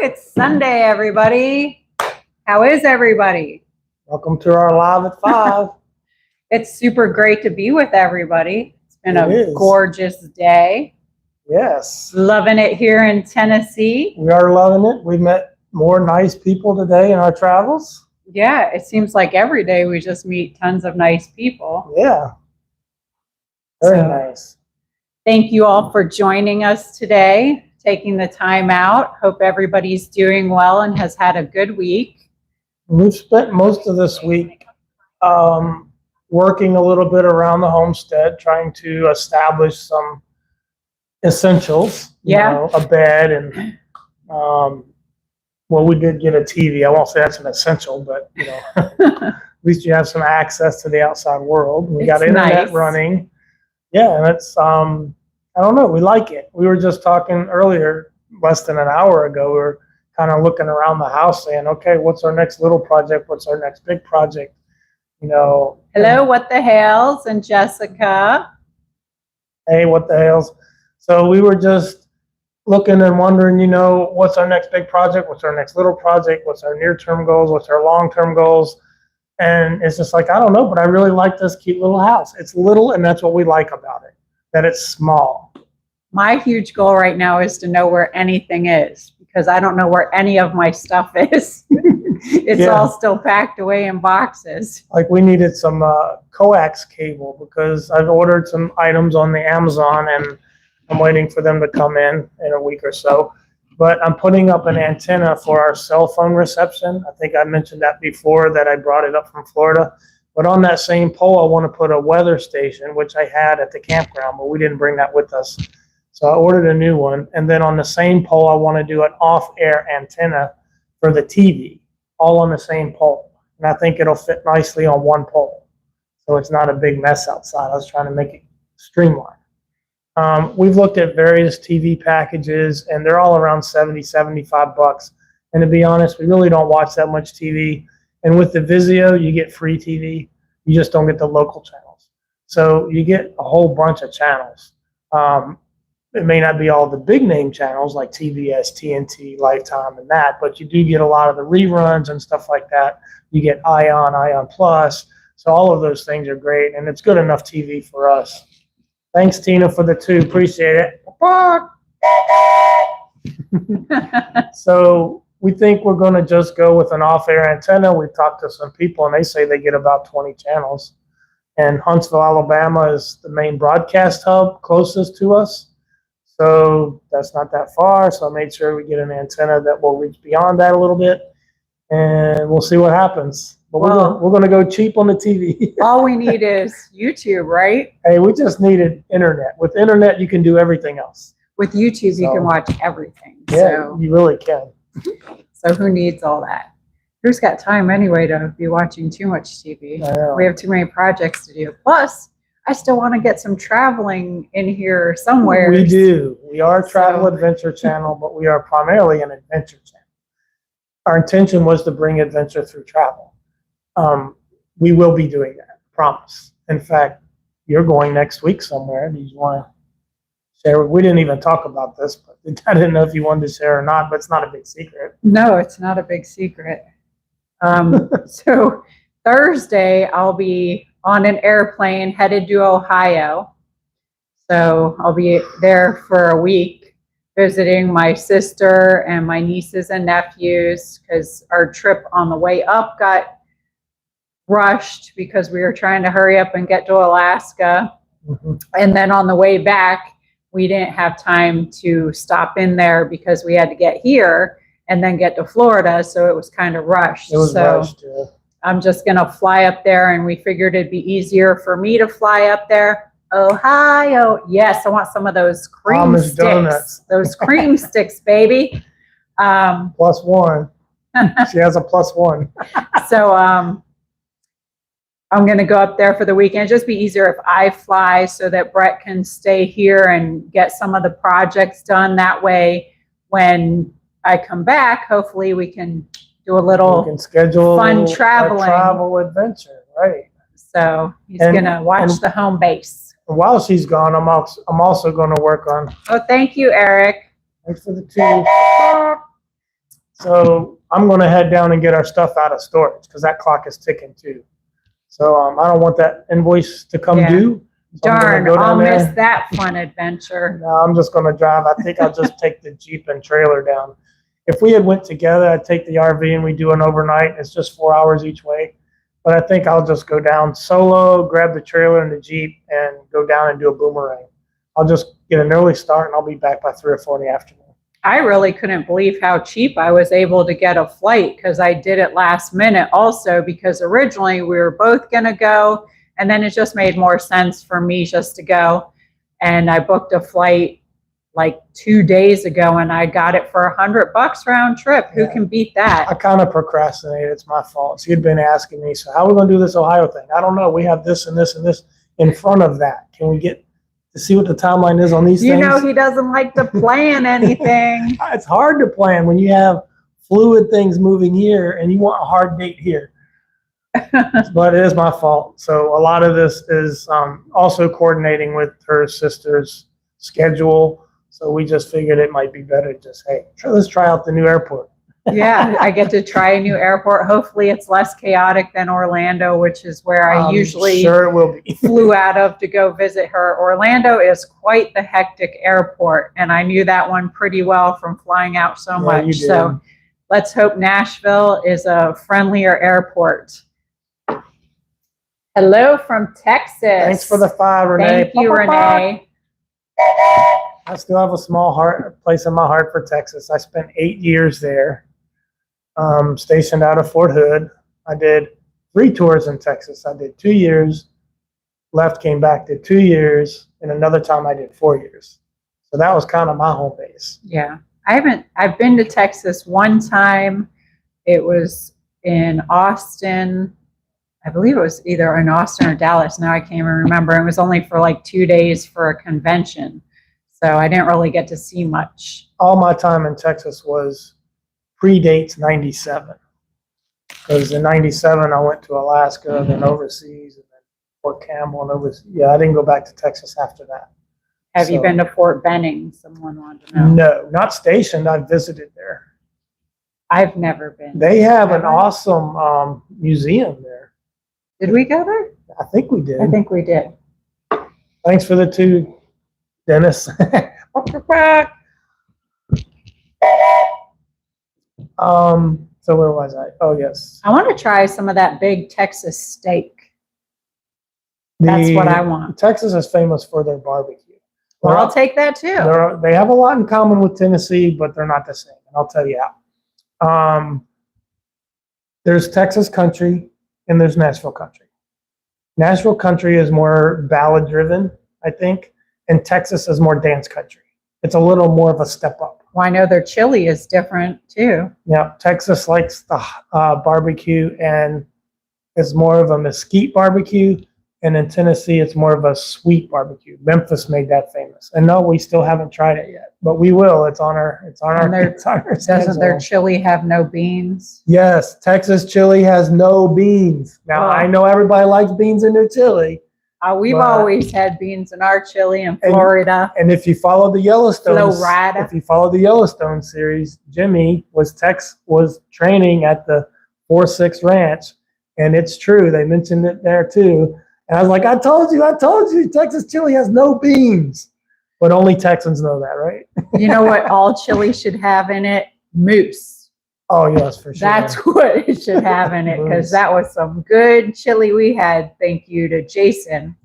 It's Sunday, everybody. How is everybody? Welcome to our Live at 5. It's super great to be with everybody. It's been a gorgeous day. Yes. Loving it here in Tennessee. We are loving it. We met more nice people today in our travels. Yeah, it seems like every day we just meet tons of nice people. Yeah. Very nice. Thank you all for joining us today, taking the time out. Hope everybody's doing well and has had a good week. We've spent most of this week working a little bit around the homestead, trying to establish some essentials. Yeah. A bed and, well, we did get a TV. I won't say that's an essential, but, at least you have some access to the outside world. We got internet running. Yeah, and it's, I don't know, we like it. We were just talking earlier, less than an hour ago, we were kind of looking around the house saying, okay, what's our next little project? What's our next big project? Hello, what the hells, and Jessica. Hey, what the hells. So we were just looking and wondering, what's our next big project? What's our next little project? What's our near-term goals? What's our long-term goals? And it's just like, I don't know, but I really like this cute little house. It's little, and that's what we like about it, that it's small. My huge goal right now is to know where anything is, because I don't know where any of my stuff is. It's all still packed away in boxes. Like we needed some coax cable because I've ordered some items on the Amazon and I'm waiting for them to come in a week or so. But I'm putting up an antenna for our cell phone reception. I think I mentioned that before, that I brought it up from Florida. But on that same pole, I want to put a weather station, which I had at the campground, but we didn't bring that with us. So I ordered a new one. And then on the same pole, I want to do an off-air antenna for the TV, all on the same pole. And I think it'll fit nicely on one pole. So it's not a big mess outside. I was trying to make it streamlined. We've looked at various TV packages, and they're all around $70, $75. And to be honest, we really don't watch that much TV. And with the Vizio, you get free TV. You just don't get the local channels. So you get a whole bunch of channels. It may not be all the big name channels like TBS, TNT, Lifetime, and that, but you do get a lot of the reruns and stuff like that. You get Ion Plus. So all of those things are great, and it's good enough TV for us. Thanks, Tina, for the 2. Appreciate it. So we think we're going to just go with an off-air antenna. We've talked to some people, and they say they get about 20 channels. And Huntsville, Alabama is the main broadcast hub closest to us. So that's not that far. So I made sure we get an antenna that will reach beyond that a little bit. And we'll see what happens. But we're going to go cheap on the TV. All we need is YouTube, right? Hey, we just needed internet. With internet, you can do everything else. With YouTube, you can watch everything. Yeah, you really can. So who needs all that? Who's got time anyway to be watching too much TV? We have too many projects to do. Plus, I still want to get some traveling in here somewhere. We do. We are a travel adventure channel, but we are primarily an adventure channel. Our intention was to bring adventure through travel. We will be doing that, promise. In fact, you're going next week somewhere. Do you want to share? We didn't even talk about this, but I didn't know if you wanted to share or not, but it's not a big secret. No, it's not a big secret. So Thursday, I'll be on an airplane headed to Ohio. So I'll be there for a week visiting my sister and my nieces and nephews, because our trip on the way up got rushed because we were trying to hurry up and get to Alaska. And then on the way back, we didn't have time to stop in there because we had to get here and then get to Florida. So it was kind of rushed. It was rushed, yeah. I'm just going to fly up there, and we figured it'd be easier for me to fly up there. Ohio. Yes, I want some of those cream sticks. Donuts. Those cream sticks, baby. +1. She has a +1. So I'm going to go up there for the weekend. It'd just be easier if I fly so that Brett can stay here and get some of the projects done. That way, when I come back, hopefully we can do a little fun travel adventure, right? So he's gonna watch the home base. While she's gone, I'm also going to work on. Oh, thank you, Eric. Thanks for the tea. So I'm going to head down and get our stuff out of storage because that clock is ticking too. So I don't want that invoice to come Yeah. due. So I'm gonna Darn, go down I'll there. miss that fun adventure. No, I'm just going to drive. I think I'll just take the Jeep and trailer down. If we had went together, I'd take the RV and we do an overnight. It's just 4 hours each way. But I think I'll just go down solo, grab the trailer and the Jeep, and go down and do a boomerang. I'll just get an early start, and I'll be back by 3 or 4 in the afternoon. I really couldn't believe how cheap I was able to get a flight because I did it last minute also because originally we were both going to go, and then it just made more sense for me just to go. And I booked a flight like 2 days ago, and I got it for $100 round trip. Who can beat that? I kind of procrastinated. It's my fault. So you'd been asking me, so how are we going to do this Ohio thing? I don't know. We have this and this and this in front of that. Can we get to see what the timeline is on these things? You know, he doesn't like to plan anything. It's hard to plan when you have fluid things moving here and you want a hard date here. But it is my fault. So a lot of this is also coordinating with her sister's schedule. So we just figured it might be better to just, hey, let's try out the new airport. Yeah, I get to try a new airport. Hopefully it's less chaotic than Orlando, which is where I usually sure it will be. flew out of to go visit her. Orlando is quite the hectic airport, and I knew that one pretty well from flying out so much. So let's hope Nashville is a friendlier airport. Hello from Texas. Thanks for the 5, Renee. Thank you, Renee. I still have a small place in my heart for Texas. I spent 8 years there, stationed out of Fort Hood. I did 3 tours in Texas. I did 2 years, left, came back, did 2 years, and another time I did 4 years. So that was kind of my home base. Yeah. I've been to Texas one time. It was in Austin. I believe it was either in Austin or Dallas. Now I can't even remember. It was only for like 2 days for a convention. So I didn't really get to see much. All my time in Texas was predates 97. Because in 97, I went to Alaska, then overseas, and then Fort Campbell, and overseas. Yeah, I didn't go back to Texas after that. Have you been to Fort Benning? Someone wanted to know. No, not stationed. I visited there. I've never been. They have an awesome museum there. Did we go there? I think we did. I think we did. Thanks for the 2, Dennis. So where was I? Oh, yes. I want to try some of that big Texas steak. That's what I want. Texas is famous for their barbecue. Well, I'll take that too. They have a lot in common with Tennessee, but they're not the same. And I'll tell you how. There's Texas country and there's Nashville country. Nashville country is more ballad driven, I think, and Texas is more dance country. It's a little more of a step up. Well, I know their chili is different too. Yeah, Texas likes the barbecue and is more of a mesquite barbecue. And in Tennessee, it's more of a sweet barbecue. Memphis made that famous. And no, we still haven't tried it yet, but we will. It's on our Doesn't their chili have no beans? Yes, Texas chili has no beans. Now, I know everybody likes beans in their chili. We've always had beans in our chili in Florida. And if you follow the Yellowstone, Florida. if you follow the Yellowstone series, Jimmy was training at the 4-6 Ranch, and it's true. They mentioned it there too. And I was like, I told you, Texas chili has no beans. But only Texans know that, right? You know what all chili should have in it? Moose. Oh, yes, for sure. That's what it should have in it, because that was some good chili we had. Thank you to Jason.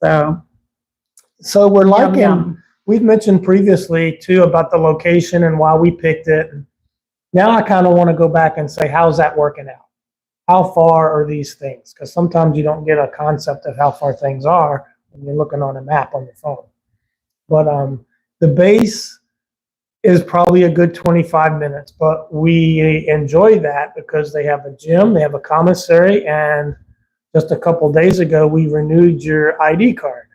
So we're liking, yum. We've mentioned previously too about the location and why we picked it. Now I kind of want to go back and say, how's that working out? How far are these things? Because sometimes you don't get a concept of how far things are when you're looking on a map on your phone. But the base is probably a good 25 minutes, but we enjoy that because they have a gym, they have a commissary, and just a couple days ago, we renewed your ID card.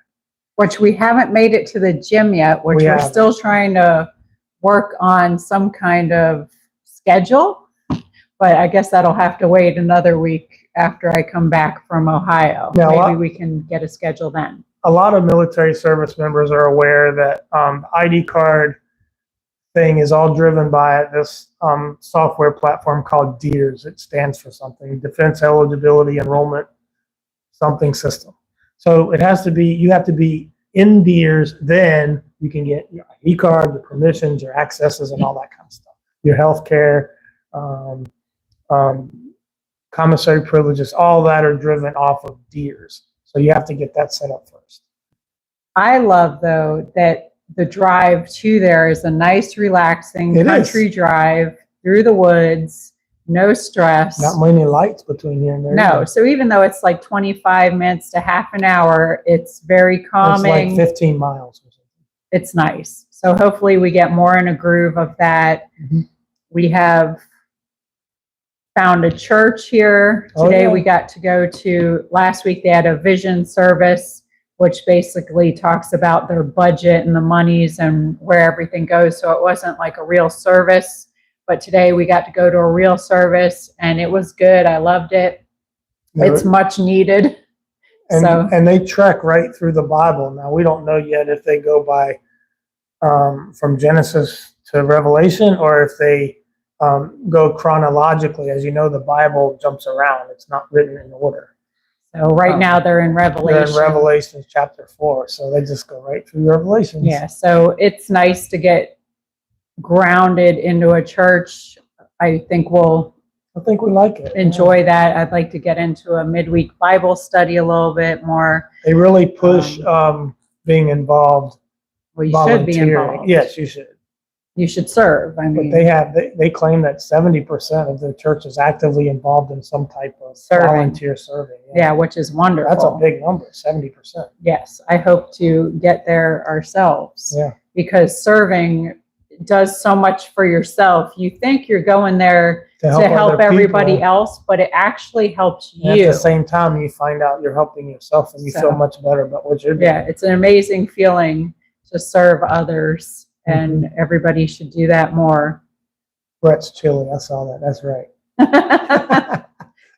Which we haven't made it to the gym yet, which we're still trying to work on some kind of schedule. But I guess that'll have to wait another week after I come back from Ohio. Maybe we can get a schedule then. A lot of military service members are aware that ID card thing is all driven by this software platform called DEERS. It stands for something, Defense Eligibility Enrollment something system. So it has to be, you have to be in DEERS, then you can get your ID card, your permissions, your accesses, and all that kind of stuff. Your health care, commissary privileges, all that are driven off of DEERS. So you have to get that set up first. I love, though, that the drive to there is a nice, relaxing country drive through the woods, no stress. Not many lights between here and there. No, either. so even though it's like 25 minutes to half an hour, it's very calming. It's like 15 miles or something. It's nice. So hopefully we get more in a groove of that. Mm-hmm. We have found a church here. Today we got to go to, last week they had a vision service, which basically talks about their budget and the monies and where everything goes. So it wasn't like a real service, but today we got to go to a real service and it was good. I loved it. It's much needed. And they trek right through the Bible. Now we don't know yet if they go by from Genesis to Revelation or if they go chronologically. As you know, the Bible jumps around. It's not written in order. So right now they're in Revelation. They're in Revelation chapter 4. So they just go right through Revelations. Yeah. So it's nice to get grounded into a church. I think we like it. Enjoy that. I'd like to get into a midweek Bible study a little bit more. They really push being involved. Well, you should be involved. Yes, you should. You should serve. I mean, but they claim that 70% of their church is actively involved in some type of volunteer serving. Yeah, which is wonderful. That's a big number, 70%. Yes, I hope to get there ourselves. Yeah. Because serving does so much for yourself. You think you're going there to help everybody else, but it actually helps you. At the same time, you find out you're helping yourself and you feel much better about what you're doing. Yeah, it's an amazing feeling to serve others. And everybody should do that more. Brett's chili. I saw that. That's right.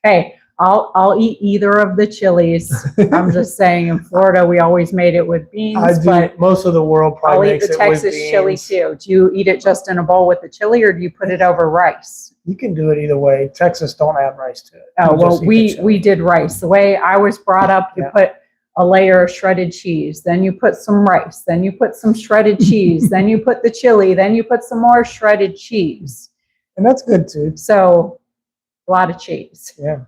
Hey, I'll eat either of the chilies. I'm just saying, in Florida, we always made it with beans. But most of the world probably makes it with beans. I'll eat the Texas chili too. Do you eat it just in a bowl with the chili, or do you put it over rice? You can do it either way. Texas don't add rice to it. Oh, well, we did rice. The way I was brought up, you put a layer of shredded cheese, then you put some rice, then you put some shredded cheese, then you put the chili, then you put some more shredded cheese. And that's good too. So a lot of cheese. Yeah.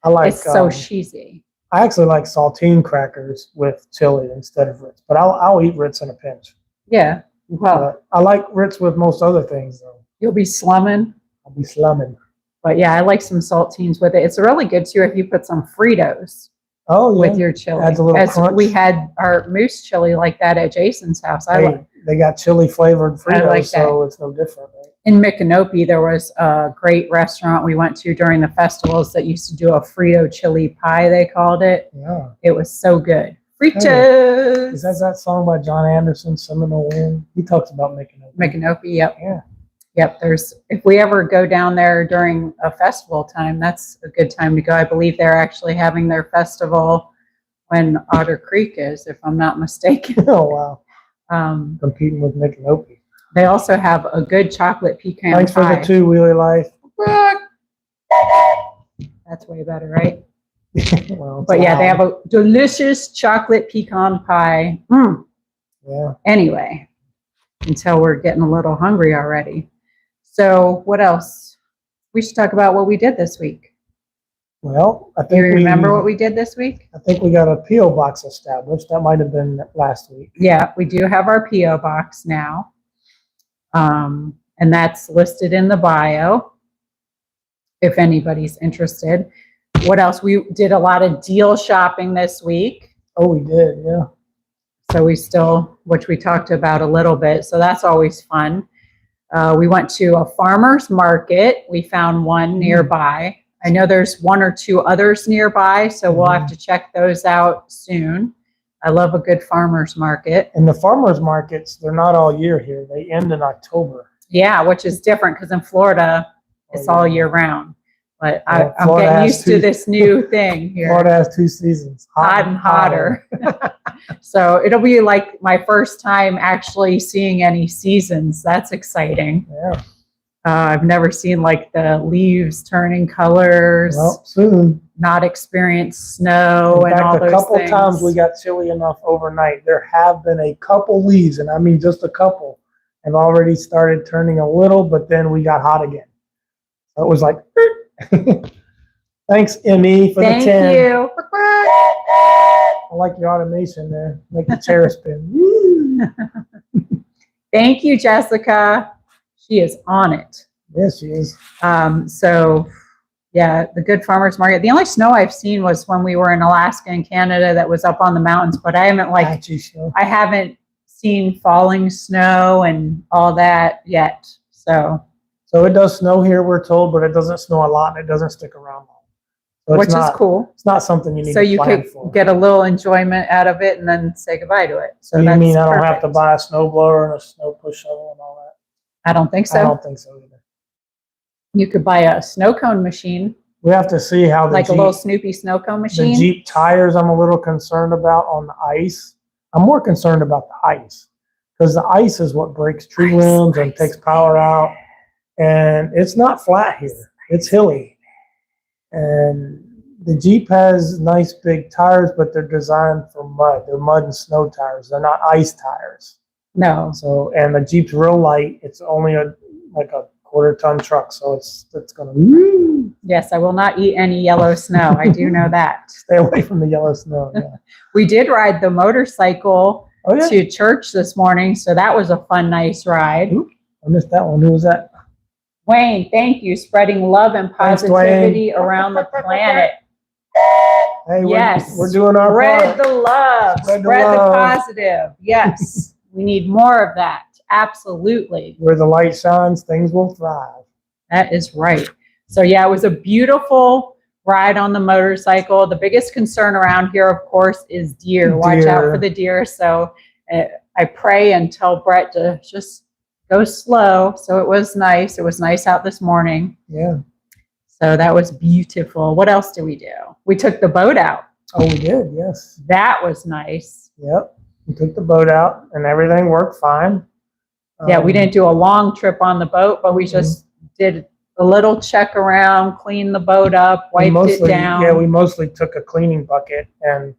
I like it's so cheesy. I actually like saltine crackers with chili instead of Ritz, but I'll eat Ritz in a pinch. Yeah. Well, I like Ritz with most other things though. You'll be slumming. I'll be slumming. But yeah, I like some saltines with it. It's really good too if you put some Fritos. Oh, yeah. With your chili. Adds a little crunch. We had our moose chili like that at Jason's house. They got chili flavored Fritos, so it's no different. Right? In Micanopy, there was a great restaurant we went to during the festivals that used to do a Frito chili pie, they called it. Yeah. It was so good. Fritos! Hey, is that song by John Anderson, Seminole Wind? He talks about Micanopy. Micanopy, yep. Yeah. Yep, if we ever go down there during a festival time, that's a good time to go. I believe they're actually having their festival when Otter Creek is, if I'm not mistaken. Oh, wow. Competing with Micanopy. They also have a good chocolate pecan Thanks pie. for the 2, Wheelie Life. That's way better, right? Well, but yeah, they have a delicious chocolate pecan pie. Yeah. Anyway, until we're getting a little hungry already. So what else? We should talk about what we did this week. Well, I think you remember what we did this week? I think we got a P.O. box established. That might have been last week. Yeah, we do have our P.O. box now. And that's listed in the bio if anybody's interested. What else? We did a lot of deal shopping this week. Oh, we did, yeah. So which we talked about a little bit. So that's always fun. We went to a farmer's market. We found one nearby. I know there's 1 or 2 others nearby, so we'll have to check those out soon. I love a good farmer's market. And the farmer's markets, they're not all year here. They end in October. Yeah, which is different because in Florida, it's all year round. But I'm getting used to this new thing here. Florida has 2 seasons. Hot and hotter. So it'll be like my first time actually seeing any seasons. That's exciting. Yeah. I've never seen like the leaves turning colors. Well, soon. Not experienced snow In and all fact, those a couple things. times we got chilly enough overnight. There have been a couple leaves, and I mean just a couple, have already started turning a little, but then we got hot again. So it was like, thanks, Emmy, for the 10. Thank you. I like your automation there. Make the chair spin. Woo. Thank you, Jessica. She is on it. Yes, she is. So yeah, the Good Farmers Market. The only snow I've seen was when we were in Alaska and Canada that was up on the mountains, but I haven't I haven't seen falling snow and all that yet. So it does snow here, we're told, but it doesn't snow a lot and it doesn't stick around long. So which is cool. It's not something you need So to you plan could for. get a little enjoyment out of it and then say goodbye to it. So you that's mean I don't have perfect. to buy a snow blower and a snow push shovel and all that? I don't think so. I don't think so either. You could buy a snow cone machine, We have to see how the like Jeep, a little Snoopy snow cone the machine. Jeep tires I'm a little concerned about on the ice. I'm more concerned about the ice because the ice is what breaks tree limbs and takes power out. And it's not flat here. It's hilly. And the Jeep has nice big tires, but they're designed for mud. They're mud and snow tires. They're not ice tires. No. So, and the Jeep's real light. It's only like a quarter-ton truck, so it's gonna woo. Yes, I will not eat any yellow snow. I do know that. Stay away from the yellow snow. Yeah. We did ride the motorcycle Oh yeah. to church this morning, so that was a fun, nice ride. Oop, I missed that one. Who was that? Wayne, thank you. Spreading love and Thanks, positivity around the planet. Hey, Yes. we're doing our Spread part. the love. Spread the Spread the love. positive. Yes. We need more of that. Absolutely. Where the light shines, things will thrive. That is right. So yeah, it was a beautiful ride on the motorcycle. The biggest concern around here, of course, is deer. Watch out for the deer. So I pray and tell Brett to just go slow. So it was nice. It was nice out this morning. Yeah. So that was beautiful. What else did we do? We took the boat out. Oh, we did. Yes. That was nice. Yep. We took the boat out and everything worked fine. Yeah, we didn't do a long trip on the boat, but we just did a little check around, cleaned the boat up, wiped it down. Yeah, we mostly took a cleaning bucket and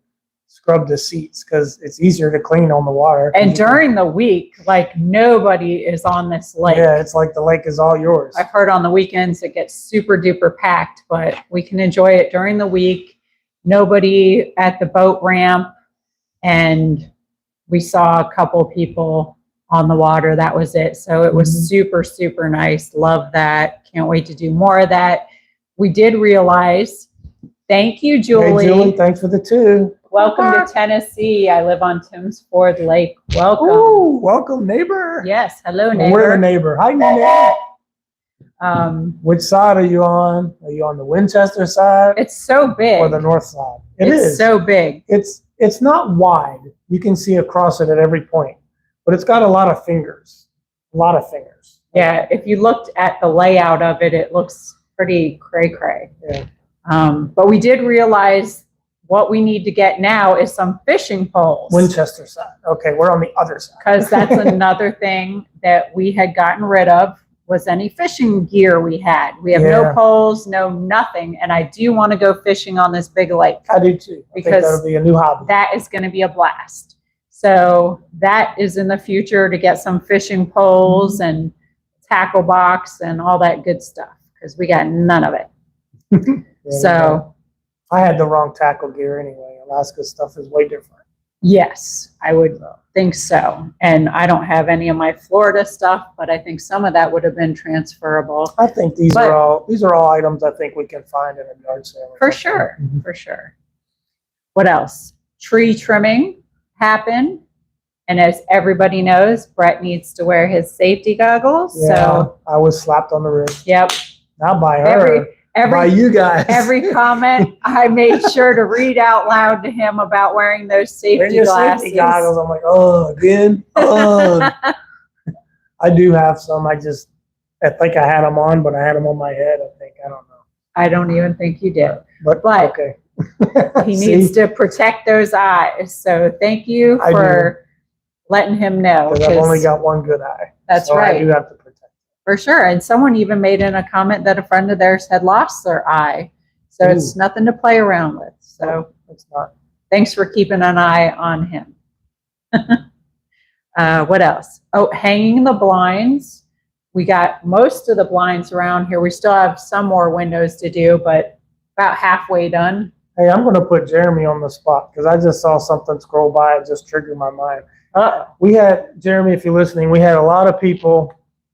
scrubbed the seats because it's easier to clean on the water. And during the week, like nobody is on this lake. Yeah, it's like the lake is all yours. I've heard on the weekends it gets super duper packed, but we can enjoy it during the week. Nobody at the boat ramp, and we saw a couple people on the water. That was it. So it was super, super nice. Love that. Can't wait to do more of that. We did realize, thank you, Julie. Hey, Julie, thanks for the 2. Welcome to Tennessee. I live on Timms Ford Lake. Welcome. Ooh, welcome, neighbor. Yes. Hello, neighbor. We're the neighbor. Hi, neighbor. Which side are you on? Are you on the Winchester side It's so big. or the north side? It's so big. It's not wide. You can see across it at every point, but it's got a lot of fingers. A lot of fingers. Yeah. If you looked at the layout of it, it looks pretty cray-cray. Yeah. But we did realize what we need to get now is some fishing poles. Winchester side. Okay, we're on the other side. Because that's another thing that we had gotten rid of was any fishing gear we had. We have no poles, no nothing. And I do want to go fishing on this big lake. I do too. I think that'll be a new hobby. That is going to be a blast. So that is in the future, to get some fishing poles and tackle box and all that good stuff, because we got none of it. So I had the wrong tackle gear anyway. Alaska stuff is way different. yes, I would think so. And I don't have any of my Florida stuff, but I think some of that would have been transferable. I think these are all items I think we can find in a yard sale. For sure, for sure. What else? Tree trimming happened. And as everybody knows, Brett needs to wear his safety goggles. Yeah, So I was slapped on the wrist. yep. Not by her, by you guys. Every comment I made sure to read out loud to him about wearing those safety your glasses. safety goggles. I'm like, oh, again? Oh. I do have some. I think I had them on, but I had them on my head, I think. I don't know. I don't even think you did. But But okay. He See? needs to protect those eyes. So thank you I for letting him know. Because I've only got one good eye. That's so right. I do have to protect it. For sure. And someone even made in a comment that a friend of theirs had lost their eye. So it's nothing to play around with. So no, it's not. Thanks for keeping an eye on him. What else? Oh, hanging the blinds. We got most of the blinds around here. We still have some more windows to do, but about halfway done. Hey, I'm going to put Jeremy on the spot because I just saw something scroll by. It just triggered my mind. We had, Jeremy, if you're listening, we had a lot of people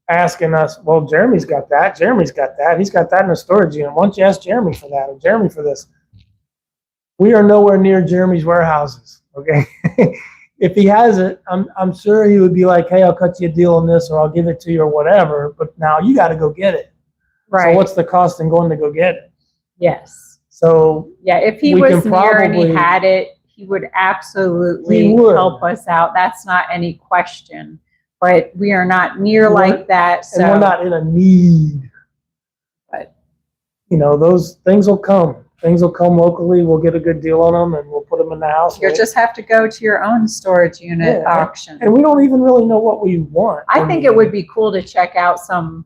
asking us, well, Jeremy's got that. Jeremy's got that. He's got that in the storage unit. Why don't you ask Jeremy for that or Jeremy for this? We are nowhere near Jeremy's warehouses, okay? If he has it, I'm sure he would be like, hey, I'll cut you a deal on this or I'll give it to you or whatever. But now you got to go get it. Right. So what's the cost in going to go get it? Yes. So yeah, if he was near and he had it, he would absolutely help us out. That's not any question. But we are not near like that. So. And we're not in a need. But you know, those things will come. Things will come locally. We'll get a good deal on them, and we'll put them in the house. You just have to go to your own storage unit auction. And we don't even really know what we want. I think it would be cool to check out some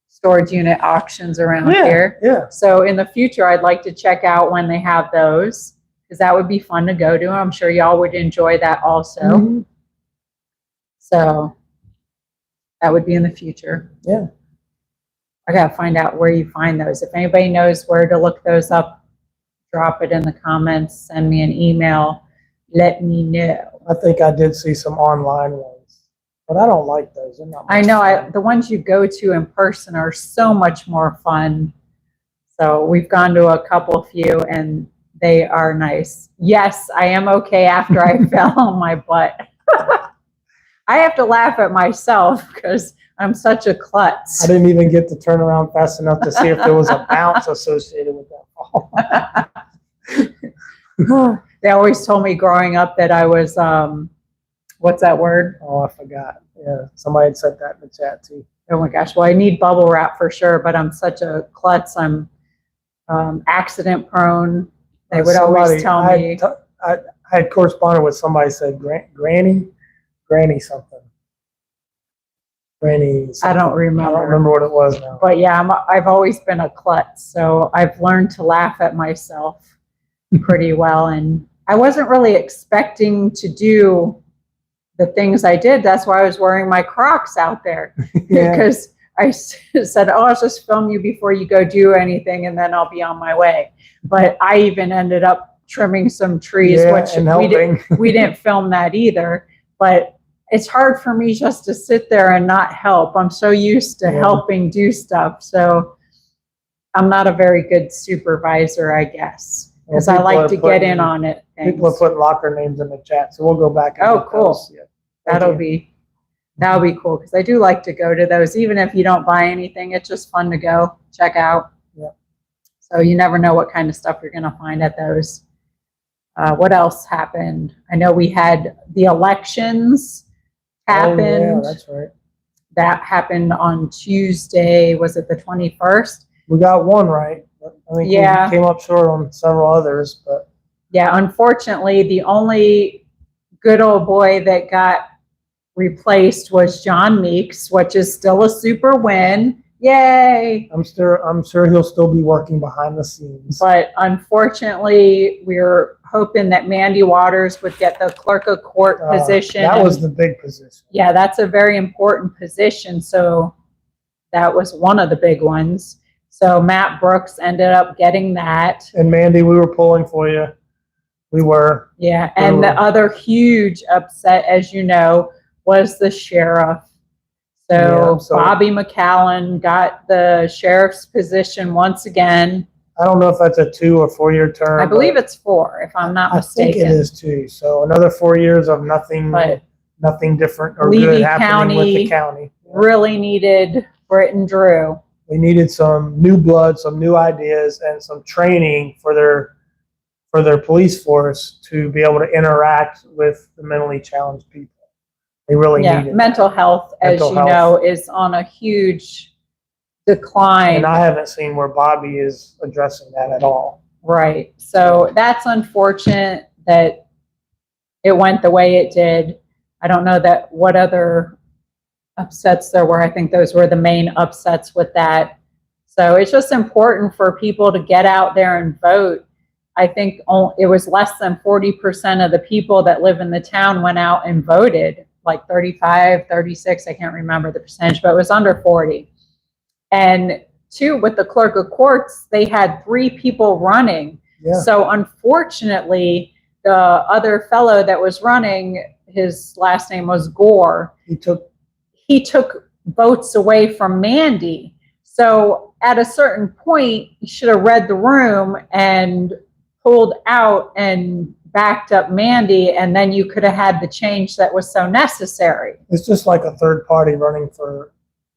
storage unit auctions around here. Yeah. So in the future, I'd like to check out when they have those, because that would be fun to go to. I'm sure y'all would enjoy that also. Mm-hmm. So that would be in the future. Yeah. I got to find out where you find those. If anybody knows where to look those up, drop it in the comments, send me an email, let me know. I think I did see some online ones, but I don't like those. They're not much I know fun. the ones you go to in person are so much more fun. So we've gone to a few, and they are nice. Yes, I am okay after I fell on my butt. I have to laugh at myself because I'm such a klutz. I didn't even get to turn around fast enough to see if there was a bounce associated with that fall. They always told me growing up that I was, what's that word? Oh, I forgot. Yeah, somebody had said that in the chat too. Oh my gosh. Well, I need bubble wrap for sure, but I'm such a klutz. I'm accident prone. They would always tell me. I had corresponded with somebody said Granny something. Granny something. I don't remember. I don't remember what it was now. But yeah, I've always been a klutz, so I've learned to laugh at myself pretty well. And I wasn't really expecting to do the things I did. That's why I was wearing my Crocs out there. Because I said, oh, I'll just film you before you go do anything, and then I'll be on my way. But I even ended up trimming some trees, which we didn't film that either. But it's hard for me just to sit there and not help. I'm so used to helping do stuff. So I'm not a very good supervisor, I guess, because I like to get in on it. People are putting locker names in the chat, so we'll go back. And cool. That'll be cool, because I do like to go to those. Even if you don't buy anything, it's just fun to go check out. Yeah. So you never know what kind of stuff you're going to find at those. What else happened? I know we had the elections happened. Oh, yeah, that's right. That happened on Tuesday. Was it the 21st? We got one right. I think we came up short on several others, but yeah, unfortunately, the only good old boy that got replaced was John Meeks, which is still a super win. Yay! I'm sure he'll still be working behind the scenes. But unfortunately, we're hoping that Mandy Waters would get the clerk of court position. That was the big position. Yeah, that's a very important position. So that was one of the big ones. So Matt Brooks ended up getting that. And Mandy, we were pulling for you. We were. Yeah, and the other huge upset, as you know, was the sheriff. So Bobby McCallum got the sheriff's position once again. I don't know if that's a 2 or 4 year term. I believe it's 4, if I'm not mistaken. I think it is 2. So another 4 years of nothing different or good happening with the county. Really needed Britt and Drew. They needed some new blood, some new ideas, and some training for their police force to be able to interact with the mentally challenged people. They really needed mental health, as you know, is on a huge decline. And I haven't seen where Bobby is addressing that at all. Right. So that's unfortunate that it went the way it did. I don't know that what other upsets there were. I think those were the main upsets with that. So it's just important for people to get out there and vote. I think it was less than 40% of the people that live in the town went out and voted, like 35, 36, I can't remember the percentage, but it was under 40. And two, with the clerk of courts, they had 3 people running. Yeah. So unfortunately, the other fellow that was running, his last name was Gore. He took votes away from Mandy. So at a certain point, he should have read the room and pulled out and backed up Mandy, and then you could have had the change that was so necessary. It's just like a third party running for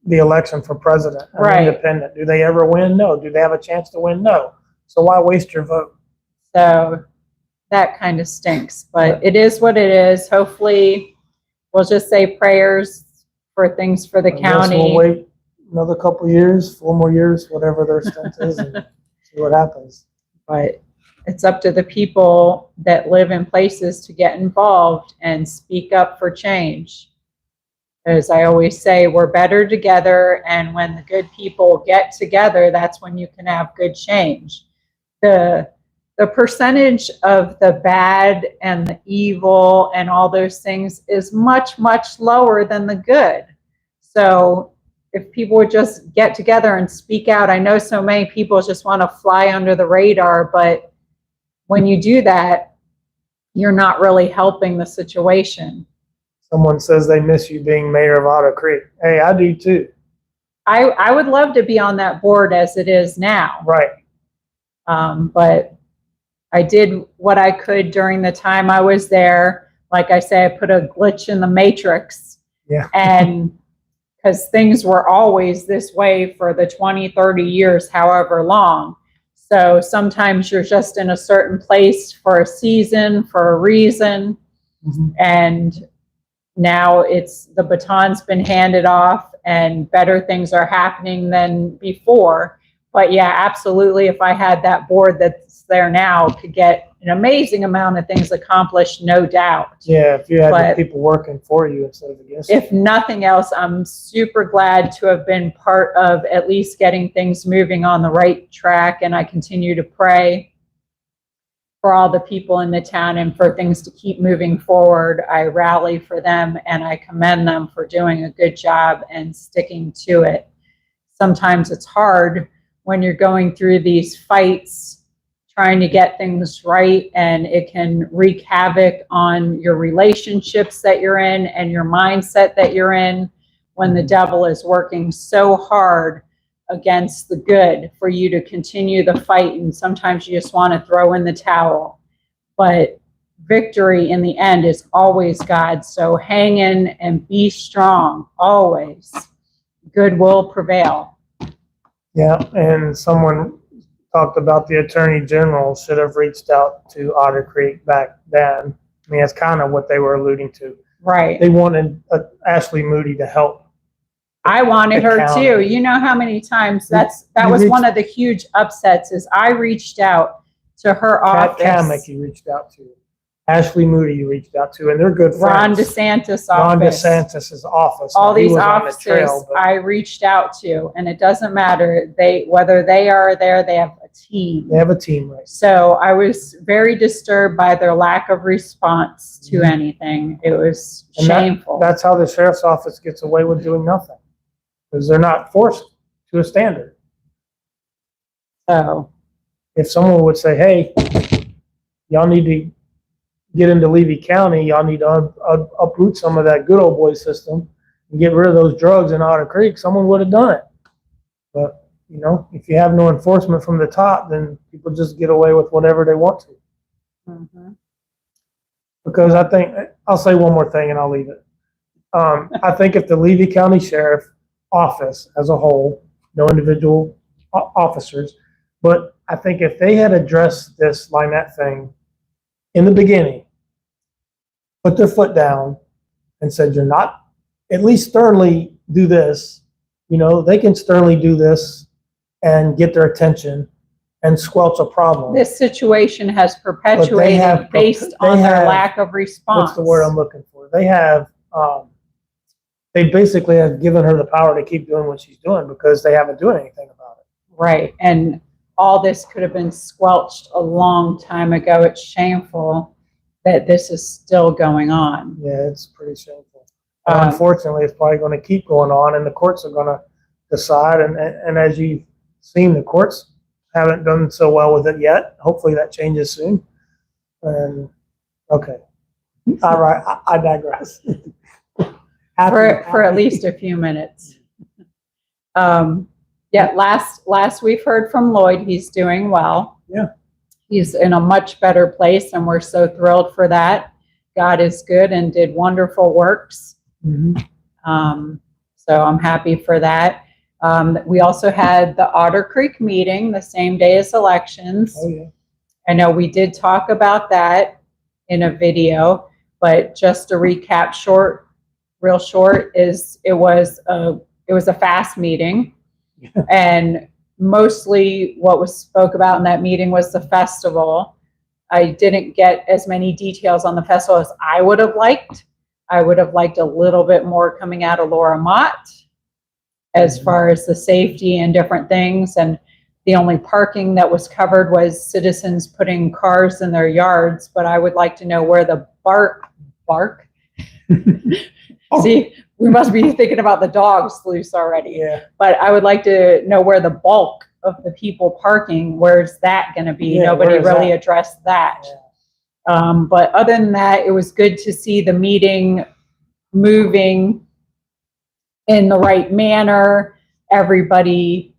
the election for president, an Right. independent. Do they ever win? No. Do they have a chance to win? No. So why waste your vote? So that kind of stinks, but it is what it is. Hopefully, we'll just say prayers for things for the I guess county. we'll wait another couple years, 4 more years, whatever their stint is, and see what happens. But it's up to the people that live in places to get involved and speak up for change. As I always say, we're better together, and when the good people get together, that's when you can have good change. The percentage of the bad and the evil and all those things is much, much lower than the good. So if people would just get together and speak out, I know so many people just want to fly under the radar, but when you do that, you're not really helping the situation. Someone says they miss you being mayor of Otter Creek. Hey, I do too. I would love to be on that board as it is now. Right. But I did what I could during the time I was there. Like I say, I put a glitch in the matrix. Yeah. And because things were always this way for the 20, 30 years, however long. So sometimes you're just in a certain place for a season, for a reason. Mm-hmm. And now the baton's been handed off and better things are happening than before. But yeah, absolutely. If I had that board that's there now, could get an amazing amount of things accomplished, no doubt. Yeah, if you had the people working for you instead of against you. If nothing else, I'm super glad to have been part of at least getting things moving on the right track. And I continue to pray for all the people in the town and for things to keep moving forward. I rally for them and I commend them for doing a good job and sticking to it. Sometimes it's hard when you're going through these fights, trying to get things right, and it can wreak havoc on your relationships that you're in and your mindset that you're in when the devil is working so hard against the good for you to continue the fight. And sometimes you just want to throw in the towel, but victory in the end is always God. So hang in and be strong always. Good will prevail. Yeah, and someone talked about the Attorney General should have reached out to Otter Creek back then. I mean, that's kind of what they were alluding to. Right. They wanted Ashley Moody to help. I wanted her county. too. You know how many times that was one of the huge upsets is I reached out to her office. Kat Kamek you reached out to. Ashley Moody you reached out to, and they're good Ron friends. DeSantis' Ron office. DeSantis' office. All Now, he these was on the offices trail, but I reached out to, and it doesn't matter whether they are there, they have a team. they have a team, right? So I was very disturbed by their lack of response to anything. It was And shameful. That's how the sheriff's office gets away with doing nothing, because they're not forced to a standard. So If someone would say, hey, y'all need to get into Levy County, y'all need to uproot some of that good old boy system and get rid of those drugs in Otter Creek, someone would have done it. But, you know, if you have no enforcement from the top, then people just get away with whatever they want to. Because I think, I'll say one more thing and I'll leave it. I think if the Levy County Sheriff Office as a whole, no individual officers, but I think if they had addressed this Lynette thing in the beginning, put their foot down and said, you're not, at least sternly do this, you know, they can sternly do this and get their attention and squelch a problem. This situation has perpetuated based on their lack of response. What's the word I'm looking for? They have, they basically have given her the power to keep doing what she's doing because they haven't done anything about it. Right. And all this could have been squelched a long time ago. It's shameful that this is still going on. Yeah, it's pretty shameful. Unfortunately, it's probably going to keep going on, and the courts are going to decide. And as you've seen, the courts haven't done so well with it yet. Hopefully that changes soon. And okay. All right. I digress. For at least a few minutes. Yeah, last we've heard from Lloyd, he's doing well. Yeah. He's in a much better place, and we're so thrilled for that. God is good and did wonderful works. Mm-hmm. So I'm happy for that. We also had the Otter Creek meeting the same day as elections. Oh, yeah. I know we did talk about that in a video, but just to recap real short, is it was a fast meeting. And mostly what was spoke about in that meeting was the festival. I didn't get as many details on the festival as I would have liked. I would have liked a little bit more coming out of Laura Mott as far as the safety and different things. And the only parking that was covered was citizens putting cars in their yards. But I would like to know where the bark. See, we must be thinking about the dogs loose already. Yeah. But I would like to know where the bulk of the people parking, where's that going to be? Yeah, nobody really addressed that. Yeah. But other than that, it was good to see the meeting moving in the right manner, everybody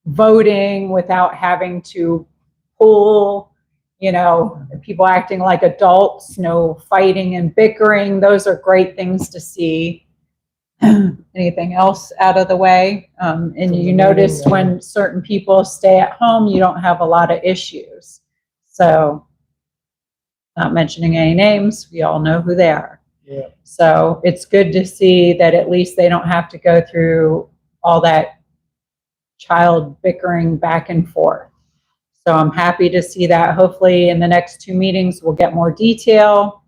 voting without having to pull, people acting like adults, no fighting and bickering. Those are great things to see. Anything else out of the way? And you notice when certain people stay at home, you don't have a lot of issues. So, not mentioning any names, we all know who they are. Yeah. So it's good to see that at least they don't have to go through all that child bickering back and forth. So I'm happy to see that. Hopefully in the next 2 meetings, we'll get more detail.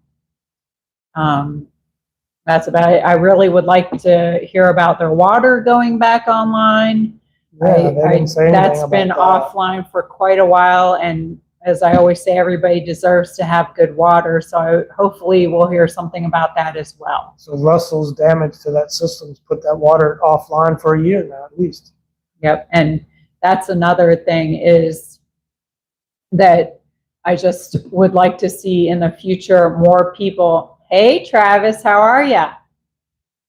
That's about it. I really would like to hear about their water going back online. Yeah, that's been offline for quite a while. And as I always say, everybody deserves to have good water. So hopefully we'll hear something about that as well. So Russell's damage to that system's put that water offline for a year now, at least. Yep. And that's another thing is that I just would like to see in the future more people. Hey, Travis, how are you?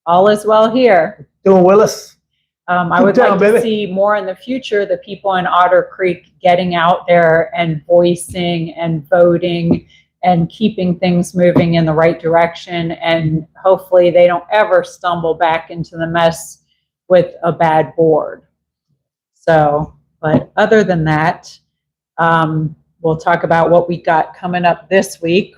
All is well here. Doing Willis. I would like to see more in the future, the people in Otter Creek getting out there and voicing and voting and keeping things moving in the right direction. And hopefully they don't ever stumble back into the mess with a bad board. So, but other than that, we'll talk about what we got coming up this week.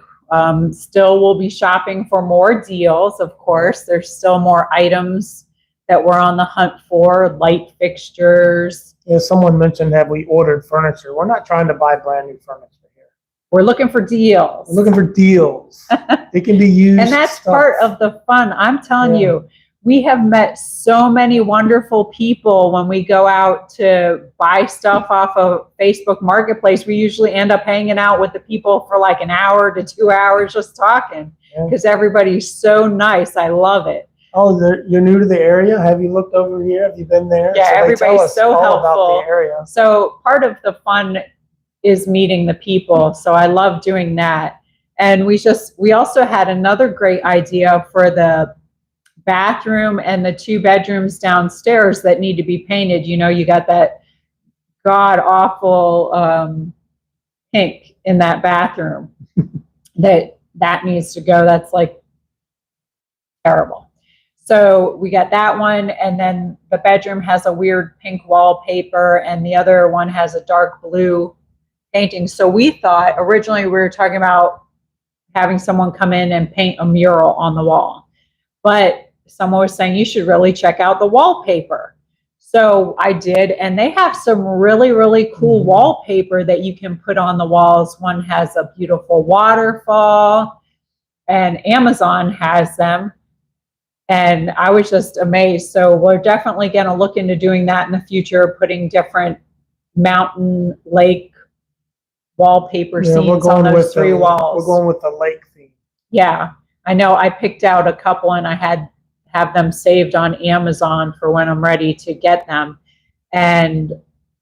Still, we'll be shopping for more deals, of course. There's still more items that we're on the hunt for, light fixtures. Yeah, someone mentioned, have we ordered furniture? We're not trying to buy brand new furniture here. We're looking for deals. We're looking for deals. It can be used. And that's part of the fun. I'm telling you, we have met so many wonderful people when we go out to buy stuff off of Facebook Marketplace. We usually end up hanging out with the people for like an hour to 2 hours just talking because everybody's so nice. I love it. Oh, you're new to the area? Have you looked over here? Have you been there? Yeah, so everybody's so helpful. About the area. So part of the fun is meeting the people. So I love doing that. And we also had another great idea for the bathroom and the 2 bedrooms downstairs that need to be painted. You got that god awful pink in that bathroom that needs to go. That's like terrible. So we got that one, and then the bedroom has a weird pink wallpaper, and the other one has a dark blue painting. So we thought originally we were talking about having someone come in and paint a mural on the wall, but someone was saying you should really check out the wallpaper. So I did, and they have some really, really cool wallpaper that you can put on the walls. One has a beautiful waterfall, and Amazon has them. And I was just amazed. So we're definitely going to look into doing that in the future, putting different mountain, lake wallpaper scenes on those three walls. We're going with the lake theme. Yeah, I know. I picked out a couple, and I have them saved on Amazon for when I'm ready to get them. And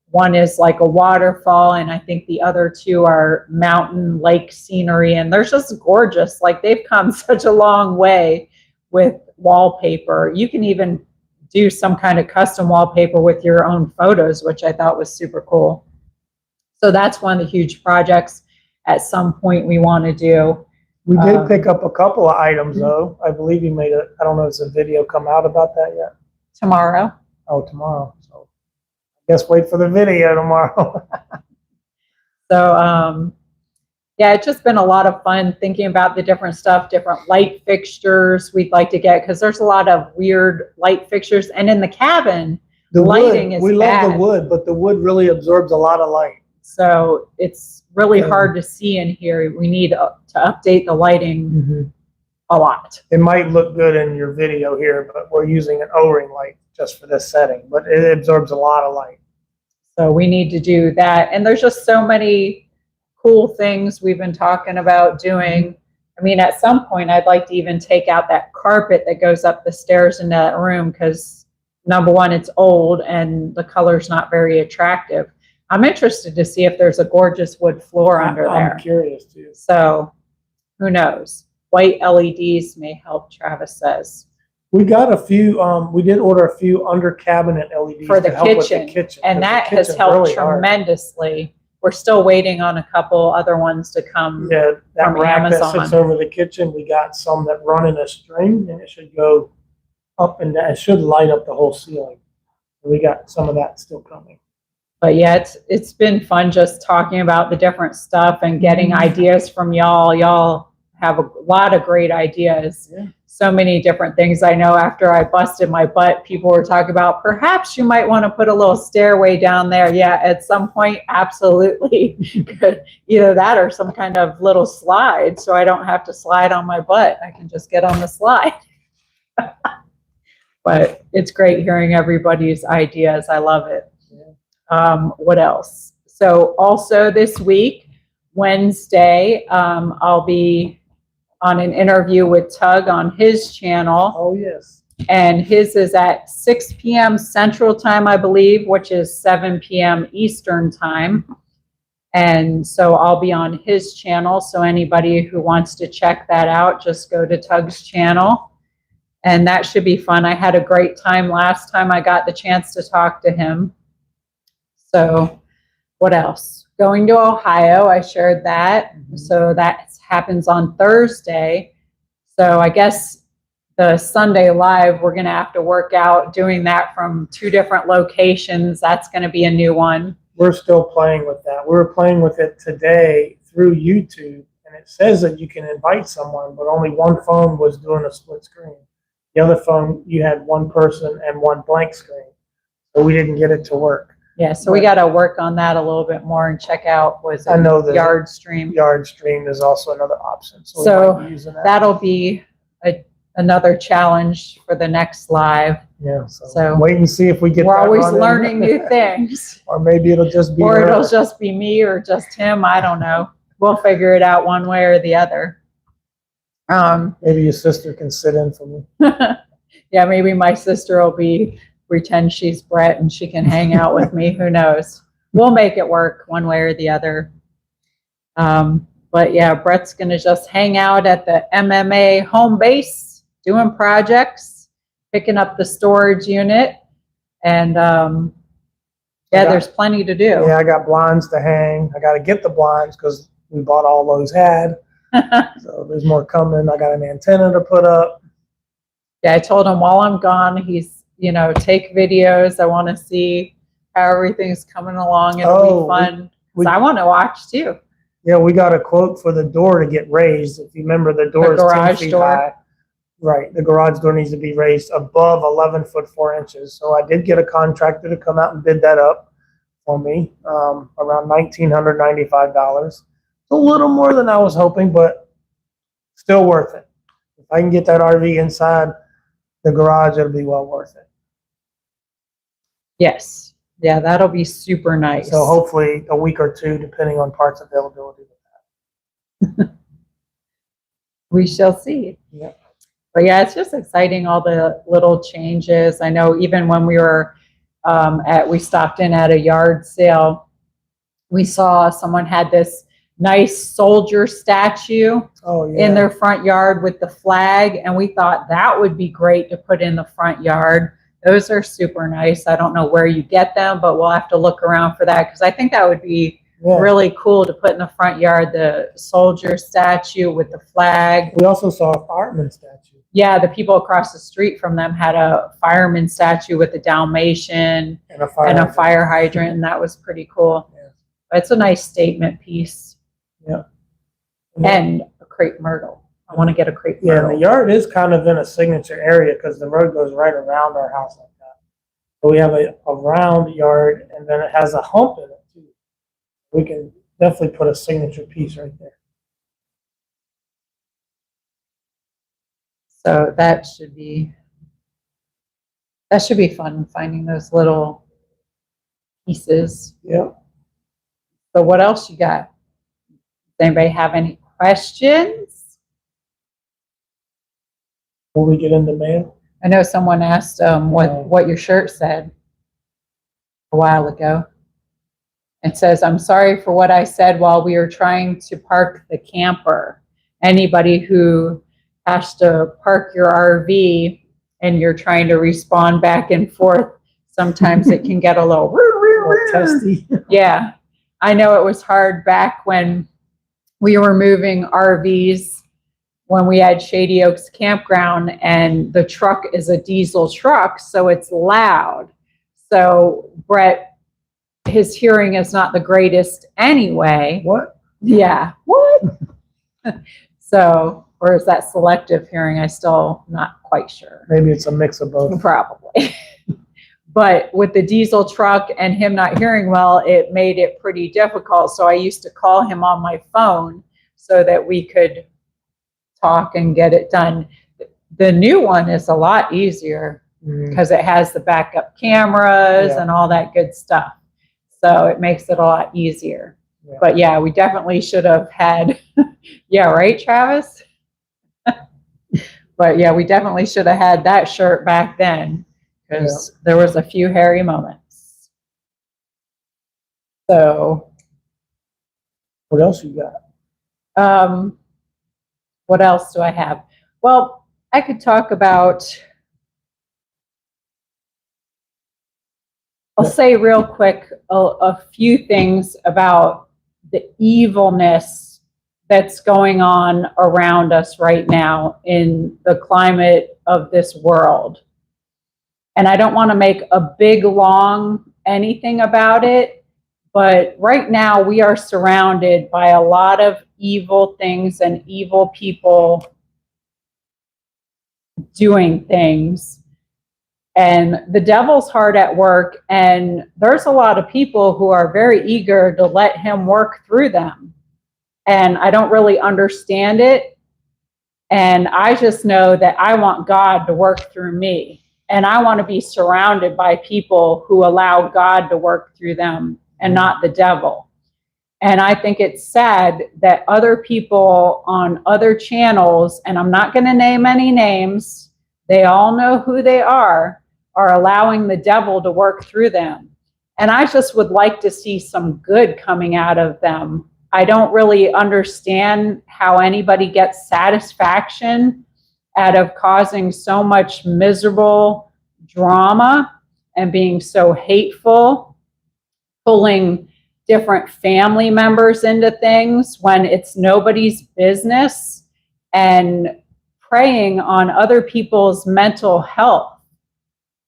one is like a waterfall, and I think the other two are mountain, lake scenery, and they're just gorgeous. Like, they've come such a long way with wallpaper. You can even do some kind of custom wallpaper with your own photos, which I thought was super cool. So that's one of the huge projects at some point we want to do. We did pick up a couple of items, though. I believe you made I don't know if there's a video come out about that yet. Tomorrow. Oh, tomorrow. So I guess wait for the video tomorrow. So, yeah, it's just been a lot of fun thinking about the different stuff, different light fixtures we'd like to get, because there's a lot of weird light fixtures. And in the cabin, the lighting is bad. We love the wood, but the wood really absorbs a lot of light. So it's really hard to see in here. We need to update the lighting a lot. It might look good in your video here, but we're using an O-ring light just for this setting, but it absorbs a lot of light. So we need to do that. And there's just so many cool things we've been talking about doing. I mean, at some point, I'd like to even take out that carpet that goes up the stairs in that room, because number one, it's old and the color's not very attractive. I'm interested to see if there's a gorgeous wood floor under there. I'm curious too. So who knows? White LEDs may help, Travis says. We got a few, we did order a few under cabinet LEDs for the to help kitchen, with the kitchen. and that has helped tremendously. We're still waiting on a couple other ones to come. Yeah, that from rack Amazon. that sits over the kitchen, we got some that run in a string, and it should go up and down. It should light up the whole ceiling. We got some of that still coming. But yeah, it's been fun just talking about the different stuff and getting ideas from y'all. Y'all have a lot of great ideas. Yeah. So many different things. I know after I busted my butt, people were talking about perhaps you might want to put a little stairway down there. Yeah, at some point, absolutely. Either that or some kind of little slide, so I don't have to slide on my butt. I can just get on the slide. But it's great hearing everybody's ideas. I love it. What else? So also this week, Wednesday, I'll be on an interview with Tug on his channel. Oh, yes. And his is at 6 p.m. Central Time, I believe, which is 7 p.m. Eastern Time. And so I'll be on his channel. So anybody who wants to check that out, just go to Tug's channel. And that should be fun. I had a great time last time I got the chance to talk to him. So what else? Going to Ohio, I shared that. So that happens on Thursday. So I guess the Sunday live, we're going to have to work out doing that from 2 different locations. That's going to be a new one. We're still playing with that. We were playing with it today through YouTube, and it says that you can invite someone, but only one phone was doing a split screen. The other phone, you had one person and one blank screen. So we didn't get it to work. Yeah, so we got to work on that a little bit more and check out I know the Yard Stream. Yard Stream is also another option. So that'll be another challenge for the next live. Yeah, so wait and see if we get. We're always learning new things. Or maybe it'll just be. Or it'll just be me or just him. I don't know. We'll figure it out one way or the other. Maybe your sister can sit in for me. Yeah, maybe my sister will pretend she's Brett and she can hang out with me. Who knows? We'll make it work one way or the other. But yeah, Brett's going to just hang out at the MMA home base, doing projects, picking up the storage unit. And yeah, there's plenty to do. Yeah, I got blinds to hang. I got to get the blinds because we bought all those had. So there's more coming. I got an antenna to put up. Yeah, I told him while I'm gone, take videos. I want to see how everything's coming along. It'll be fun. I want to watch too. Yeah, we got a quote for the door to get raised. If you remember, the door is 10 feet high. Right, the garage door needs to be raised above 11 foot 4 inches. So I did get a contractor to come out and bid that up for me, around $1,995. It's a little more than I was hoping, but still worth it. If I can get that RV inside the garage, it'll be well worth it. Yes. Yeah, that'll be super nice. So hopefully a week or two, depending on parts availability. We shall see. Yeah. But yeah, it's just exciting, all the little changes. I know even when we were we stopped in at a yard sale, we saw someone had this nice soldier statue in their front yard with the flag, and we thought that would be great to put in the front yard. Those are super nice. I don't know where you get them, but we'll have to look around for that, because I think that would be really cool to put in the front yard, the soldier statue with the flag. We also saw a fireman statue. Yeah, the people across the street from them had a fireman statue with a Dalmatian and a fire hydrant, and that was pretty cool. Yeah. It's a nice statement piece. Yeah. And a crepe myrtle. I want to get a crepe myrtle. Yeah, and the yard is kind of in a signature area because the road goes right around our house like that. So we have a round yard, and then it has a hump in it too. We can definitely put a signature piece right there. So that should be fun, finding those little pieces. Yeah. So what else you got? Does anybody have any questions? Will we get into mail? I know someone asked what your shirt said a while ago. It says, "I'm sorry for what I said while we were trying to park the camper. Anybody who has to park your RV and you're trying to respond back and forth, sometimes it can get a little testy." Yeah, I know it was hard back when we were moving RVs, when we had Shady Oaks Campground, and the truck is a diesel truck, so it's loud. So Brett, his hearing is not the greatest anyway. What? Yeah. What? So, or is that selective hearing? I still not quite sure. Maybe it's a mix of both. Probably. But with the diesel truck and him not hearing well, it made it pretty difficult. So I used to call him on my phone so that we could talk and get it done. The new one is a lot easier because it has the backup cameras and all that good stuff. So it makes it a lot easier. Yeah. But yeah, we definitely should have had, yeah, right, Travis? But yeah, we definitely should have had that shirt back then, because there was a few hairy moments. So what else you got? What else do I have? Well, I could talk about, I'll say real quick a few things about the evilness that's going on around us right now in the climate of this world. And I don't want to make a big, long anything about it, but right now we are surrounded by a lot of evil things and evil people doing things. And the devil's hard at work, and there's a lot of people who are very eager to let him work through them. And I don't really understand it. And I just know that I want God to work through me. And I want to be surrounded by people who allow God to work through them and not the devil. And I think it's sad that other people on other channels, and I'm not going to name any names, they all know who they are allowing the devil to work through them. And I just would like to see some good coming out of them. I don't really understand how anybody gets satisfaction out of causing so much miserable drama and being so hateful, pulling different family members into things when it's nobody's business, and preying on other people's mental health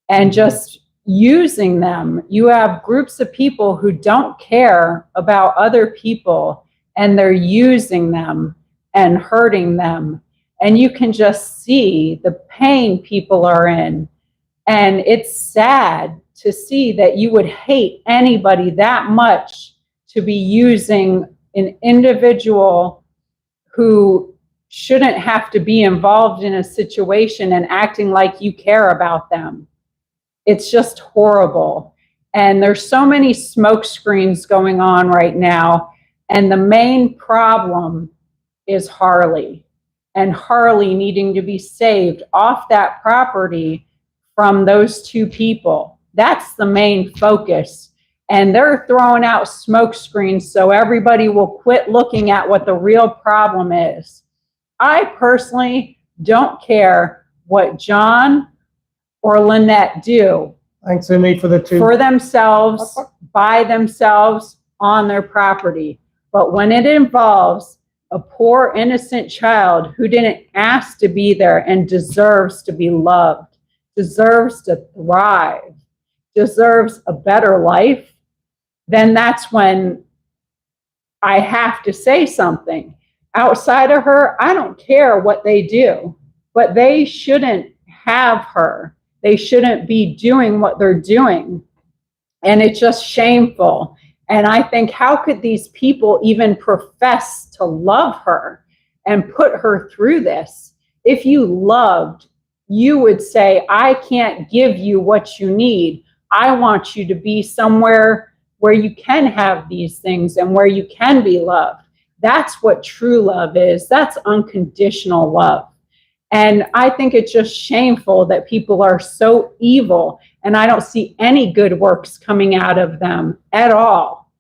and just using them. You have groups of people who don't care about other people, and they're using them and hurting them. and you can just see the pain people are in. And it's sad to see that you would hate anybody that much to be using an individual who shouldn't have to be involved in a situation and acting like you care about them. It's just horrible. And there's so many smoke screens going on right now. And the main problem is Harley, and Harley needing to be saved off that property from those two people. That's the main focus. And they're throwing out smoke screens so everybody will quit looking at what the real problem is. I personally don't care what John or Lynette do. Thanks, Amy, for the two. For themselves, by themselves, on their property. But when it involves a poor, innocent child who didn't ask to be there and deserves to be loved, deserves to thrive, deserves a better life, then that's when I have to say something. Outside of her, I don't care what they do, but they shouldn't have her. They shouldn't be doing what they're doing. And it's just shameful. And I think, how could these people even profess to love her and put her through this? If you loved, you would say, I can't give you what you need. I want you to be somewhere where you can have these things and where you can be loved. That's what true love is. That's unconditional love. And I think it's just shameful that people are so evil, and I don't see any good works coming out of them at all.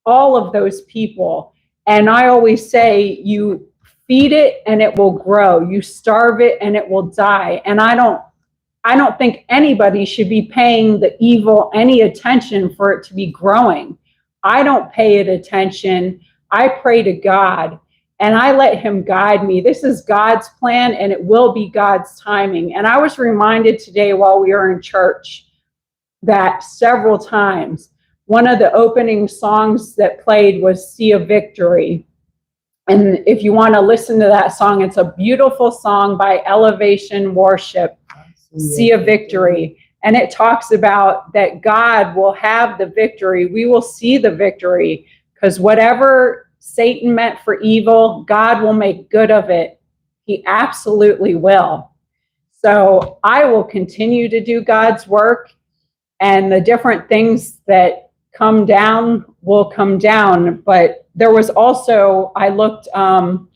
All of those people. And I always say, you feed it and it will grow. You starve it and it will die. And I don't think anybody should be paying the evil any attention for it to be growing. I don't pay it attention. I pray to God and I let him guide me. This is God's plan and it will be God's timing. And I was reminded today while we were in church that several times, one of the opening songs that played was Sea of Victory. And if you want to listen to that song, it's a beautiful song by Elevation Worship, Sea of Victory. And it talks about that God will have the victory. We will see the victory, because whatever Satan meant for evil, God will make good of it. He absolutely will. So I will continue to do God's work, and the different things that come down will come down. But there was also, I looked on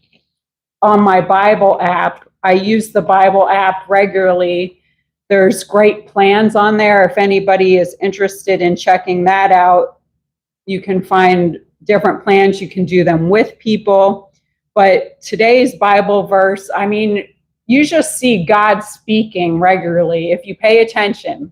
my Bible app. I use the Bible app regularly. There's great plans on there. If anybody is interested in checking that out, you can find different plans. You can do them with people. But today's Bible verse, I mean, you just see God speaking regularly if you pay attention,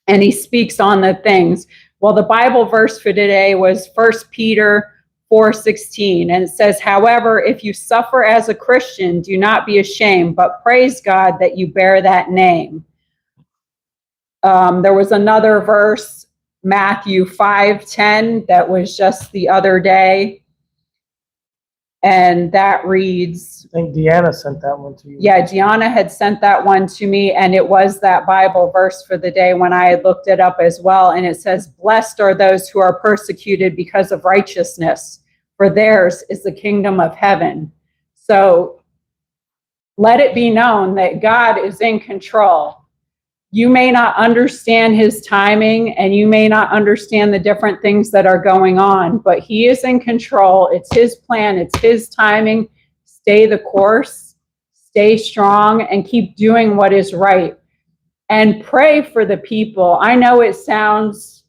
and he speaks on the things. Well, the Bible verse for today was 1 Peter 4:16, and it says, however, if you suffer as a Christian, do not be ashamed, but praise God that you bear that name. There was another verse, Matthew 5:10, that was just the other day, and that reads, I think Deanna sent that one to you. Yeah, Gianna had sent that one to me, and it was that Bible verse for the day when I had looked it up as well. And it says, blessed are those who are persecuted because of righteousness, for theirs is the kingdom of heaven. So let it be known that God is in control. You may not understand his timing, and you may not understand the different things that are going on, but he is in control. It's his plan. It's his timing. Stay the course, stay strong, and keep doing what is right. And pray for the people. I know it sounds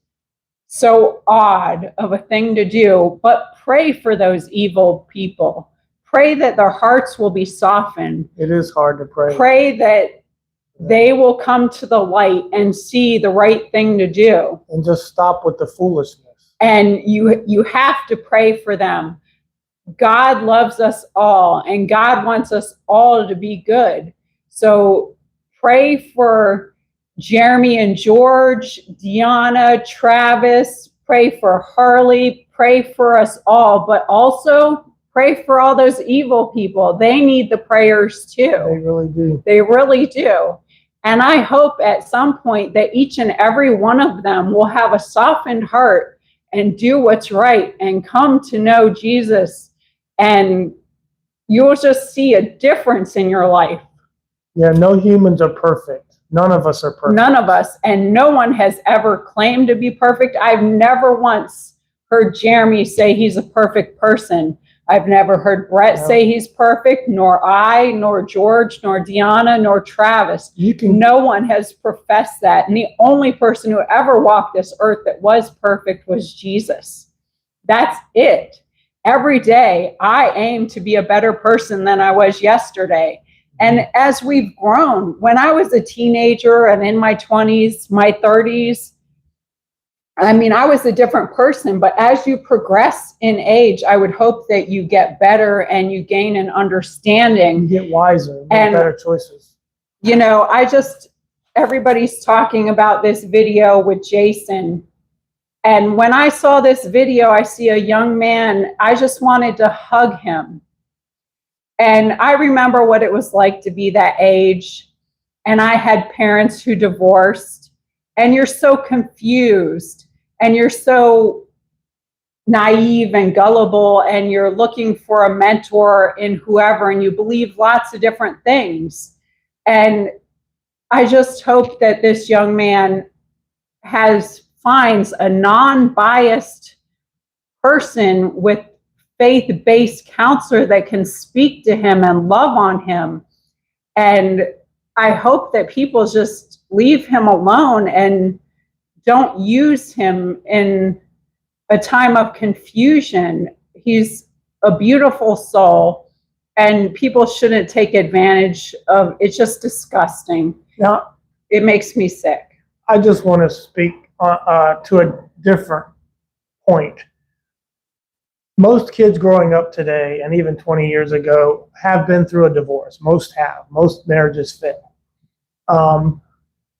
so odd of a thing to do, but pray for those evil people. Pray that their hearts will be softened. It is hard to pray. Pray that they will come to the light and see the right thing to do. And just stop with the foolishness. And you have to pray for them. God loves us all, and God wants us all to be good. So pray for Jeremy and George, Deanna, Travis, pray for Harley, pray for us all, but also pray for all those evil people. They need the prayers They too. really do. They really do. And I hope at some point that each and every one of them will have a softened heart and do what's right and come to know Jesus. And you'll just see a difference in your life. Yeah, no humans are perfect. None of us are perfect. None of us. And no one has ever claimed to be perfect. I've never once heard Jeremy say he's a perfect person. I've never heard Brett say he's perfect, nor I, nor George, nor Deanna, nor Travis. No one has professed that. And the only person who ever walked this earth that was perfect was Jesus. That's it. Every day, I aim to be a better person than I was yesterday. And as we've grown, when I was a teenager and in my 20s, my 30s, I mean, I was a different person, but as you progress in age, I would hope that you get better and you gain an understanding. You get wiser, make better choices. You know, everybody's talking about this video with Jason. And when I saw this video, I see a young man, I just wanted to hug him. And I remember what it was like to be that age. And I had parents who divorced, and you're so confused and you're so naive and gullible, and you're looking for a mentor in whoever, and you believe lots of different things. And I just hope that this young man finds a non-biased person with faith-based counselor that can speak to him and love on him. And I hope that people just leave him alone and don't use him in a time of confusion. He's a beautiful soul, and people shouldn't take advantage of. It's just disgusting. Now, it makes me sick. I just want to speak to a different point. Most kids growing up today, and even 20 years ago, have been through a divorce. Most have. Most marriages fail.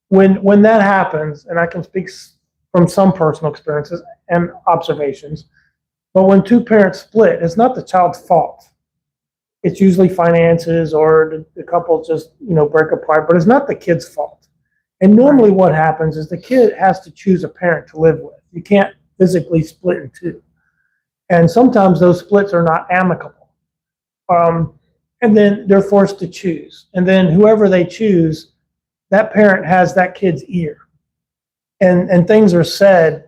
When that happens, and I can speak from some personal experiences and observations, but when two parents split, it's not the child's fault. It's usually finances, or the couple just break apart, but it's not the kid's fault. And normally what happens is the kid has to choose a parent to live with. You can't physically split in two. And sometimes those splits are not amicable. And then they're forced to choose. And then whoever they choose, that parent has that kid's ear. And things are said,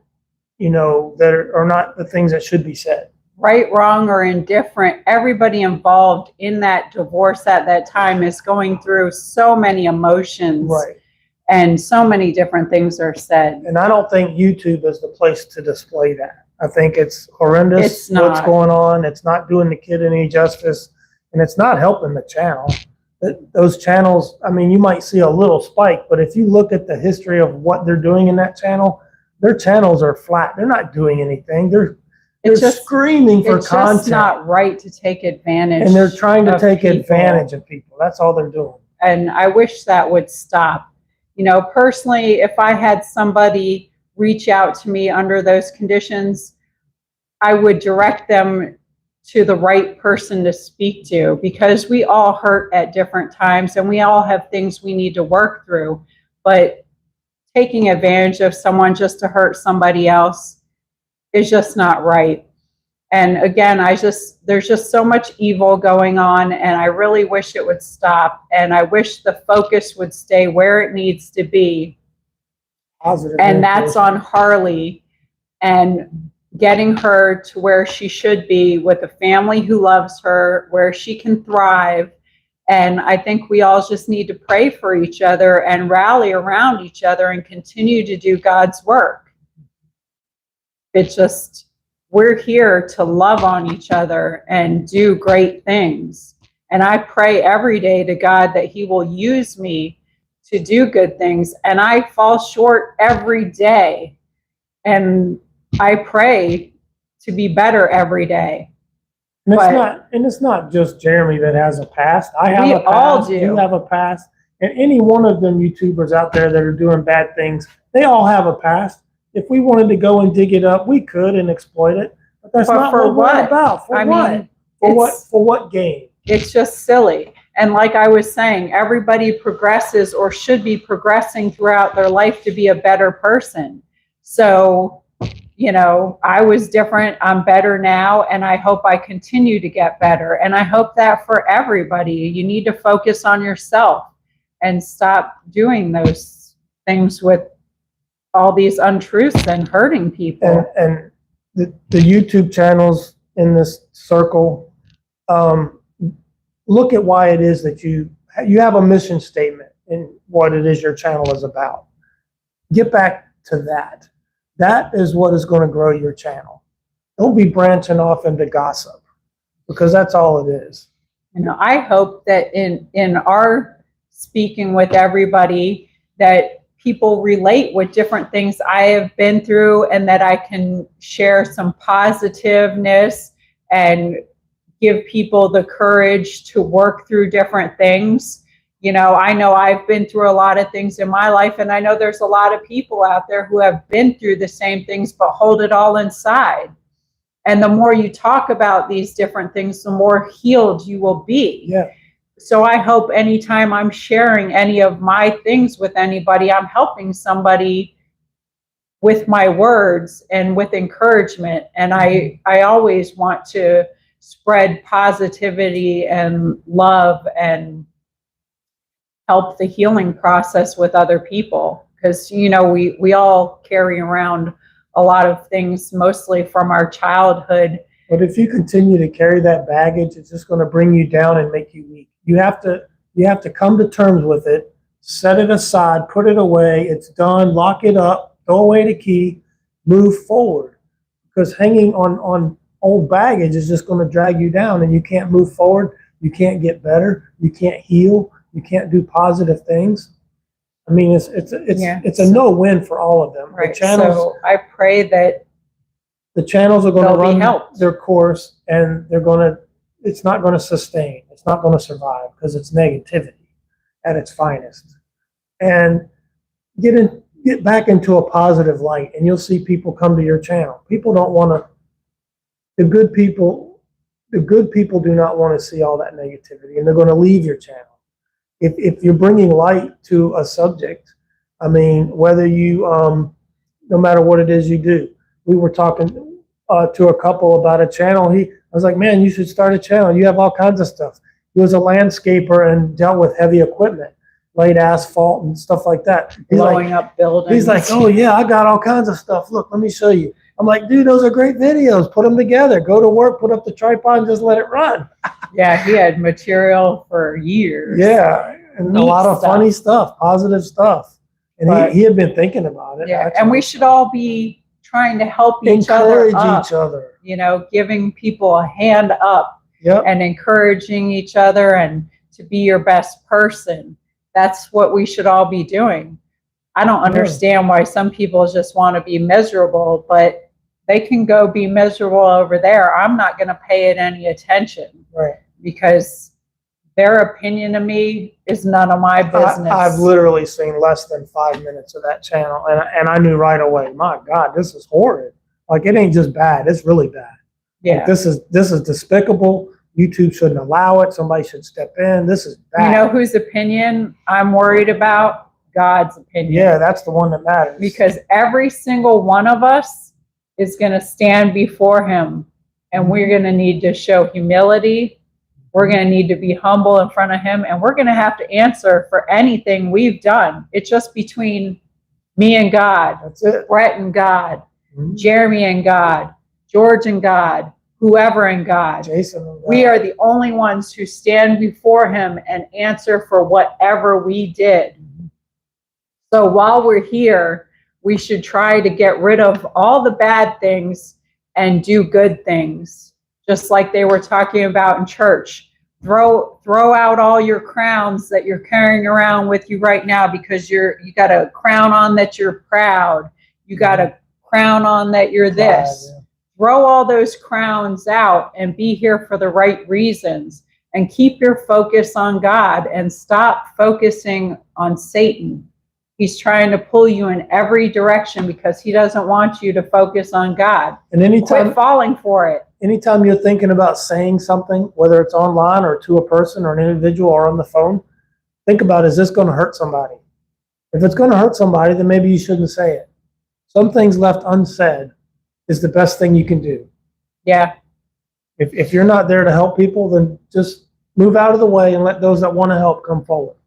that are not the things that should be said. Right, wrong, or indifferent, everybody involved in that divorce at that time is going through so many emotions. Right. And so many different things are said. And I don't think YouTube is the place to display that. I think it's horrendous. It's not. What's going on. It's not doing the kid any justice, and it's not helping the channel. Those channels, I mean, you might see a little spike, but if you look at the history of what they're doing in that channel, their channels are flat. They're not doing anything. They're screaming for content. It's just not right to take advantage. And they're trying to take advantage of people. That's all they're doing. And I wish that would stop. Personally, if I had somebody reach out to me under those conditions, I would direct them to the right person to speak to, because we all hurt at different times and we all have things we need to work through. But taking advantage of someone just to hurt somebody else is just not right. And again, there's just so much evil going on, and I really wish it would stop. And I wish the focus would stay where it needs to be. Positive. And that's on Harley and getting her to where she should be, with a family who loves her, where she can thrive. And I think we all just need to pray for each other and rally around each other and continue to do God's work. We're here to love on each other and do great things. And I pray every day to God that He will use me to do good things. And I fall short every day. And I pray to be better every day. And it's not just Jeremy that has a past. I have a past. All do. You have a past. And any one of them YouTubers out there that are doing bad things, they all have a past. If we wanted to go and dig it up, we could and exploit it. But that's not what we're about. For For what gain? It's just silly. And like I was saying, everybody progresses or should be progressing throughout their life to be a better person. So, you know, I was different. I'm better now, and I hope I continue to get better. And I hope that for everybody, you need to focus on yourself and stop doing those things with all these untruths and hurting people. And the YouTube channels in this circle, look at why it is that you have a mission statement in what it is your channel is about. Get back to that. That is what is going to grow your channel. Don't be branching off into gossip, because that's all it is. You know, I hope that in our speaking with everybody, that people relate with different things I have been through, and that I can share some positiveness and give people the courage to work through different things. You know I've been through a lot of things in my life, and I know there's a lot of people out there who have been through the same things but hold it all inside. And the more you talk about these different things, the more healed you will be. Yeah. So I hope anytime I'm sharing any of my things with anybody, I'm helping somebody with my words and with encouragement. And I always want to spread positivity and love and help the healing process with other people. Because, you know, we all carry around a lot of things, mostly from our childhood. But if you continue to carry that baggage, it's just going to bring you down and make you weak. You have to come to terms with it, set it aside, put it away. It's done. Lock it up. Throw away the key. Move forward. Because hanging on old baggage is just going to drag you down, and you can't move forward. You can't get better. You can't heal. You can't do positive things. I mean, it's a no-win for all of them. Right. The channels, so I pray that the channels are going to run helped. their course, and it's not going to sustain. It's not going to survive, because it's negativity at its finest. And get back into a positive light, and you'll see people come to your channel. People don't want to. The good people do not want to see all that negativity, and they're going to leave your channel. If you're bringing light to a subject, I mean, whether you, no matter what it is you do. We were talking to a couple about a channel. I was like, man, you should start a channel. You have all kinds of stuff. He was a landscaper and dealt with heavy equipment, laid asphalt and stuff like that. Blowing up buildings. He's like, oh yeah, I got all kinds of stuff. Look, let me show you. I'm like, dude, those are great videos. Put them together. Go to work, put up the tripod, and just let it run. Yeah, he had material for years. Yeah, and Neat a lot of stuff. funny stuff, positive stuff. And But- he had been thinking about it. Yeah, actually. and we should all be trying to help each other encourage up. each other. You know, giving people a hand up Yep. and encouraging each other and to be your best person. That's what we should all be doing. I don't understand why some people just want to be miserable, but they can go be miserable over there. I'm not going to pay it any attention, Right. because their opinion of me is none of my business. I've literally seen less than 5 minutes of that channel, and I knew right away, my God, this is horrid. Like, it ain't just bad, it's really bad. Yeah. Like, this is despicable. YouTube shouldn't allow it. Somebody should step in. This is bad. You know whose opinion I'm worried about? God's opinion. Yeah, that's the one that matters. Because every single one of us is going to stand before him, and we're going to need to show humility. We're going to need to be humble in front of him, and we're going to have to answer for anything we've done. It's just between me and God, That's it. Brett and God, Mhm. Jeremy and God, George and God, whoever and God. Jason and God. We are the only ones who stand before him and answer for whatever we did. So while we're here, we should try to get rid of all the bad things and do good things. Just like they were talking about in church. Throw out all your crowns that you're carrying around with you right now, because you got a crown on that you're proud. You got a crown on that you're this. Yeah. Throw all those crowns out and be here for the right reasons, and keep your focus on God and stop focusing on Satan. He's trying to pull you in every direction because he doesn't want you to focus on God. And anytime Quit falling for it. anytime you're thinking about saying something, whether it's online or to a person or an individual or on the phone, think about, is this going to hurt somebody? If it's going to hurt somebody, then maybe you shouldn't say it. Some things left unsaid is the best thing you can do. Yeah. If you're not there to help people, then just move out of the way and let those that want to help come forward.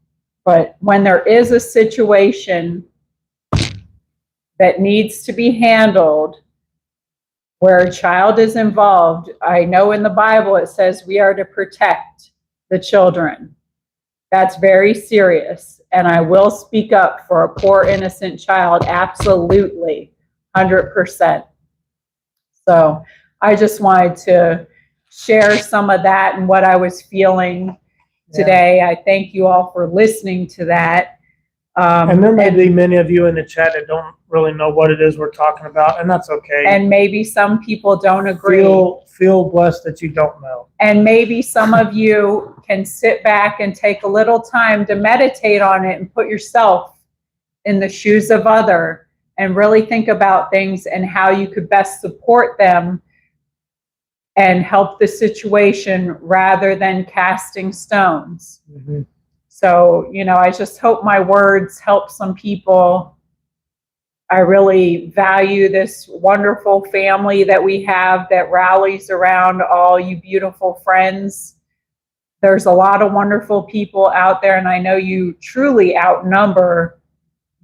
But when there is a situation that needs to be handled where a child is involved, I know in the Bible it says we are to protect the children. That's very serious. And I will speak up for a poor innocent child, absolutely, 100%. So I just wanted to share some of that and what I was feeling today. I thank you all for listening to that. And there may be many of you in the chat that don't really know what it is we're talking about, and that's okay. And maybe some people don't agree. Feel blessed that you don't know. And maybe some of you can sit back and take a little time to meditate on it and put yourself in the shoes of other and really think about things and how you could best support them and help the situation rather than casting stones. Mm-hmm. So, I just hope my words help some people. I really value this wonderful family that we have that rallies around all you beautiful friends. There's a lot of wonderful people out there, and I know you truly outnumber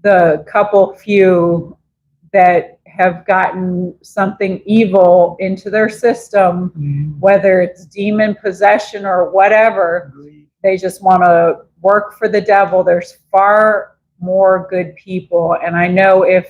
the couple few that have gotten something evil into their system, whether it's demon possession or whatever. They just want to work for the devil. There's far more good people. And I know if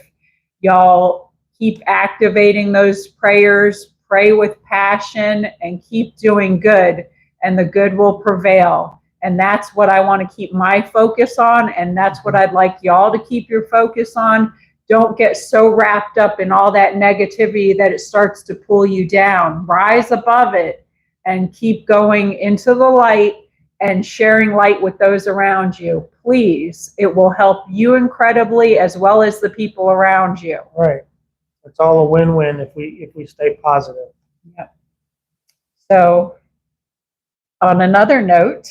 y'all keep activating those prayers, pray with passion, and keep doing good, and the good will prevail. And that's what I want to keep my focus on. And that's what I'd like y'all to keep your focus on. Don't get so wrapped up in all that negativity that it starts to pull you down. Rise above it and keep going into the light and sharing light with those around you. Please, it will help you incredibly as well as the people around you. Right. It's all a win-win if we stay positive. Yep. So, on another note,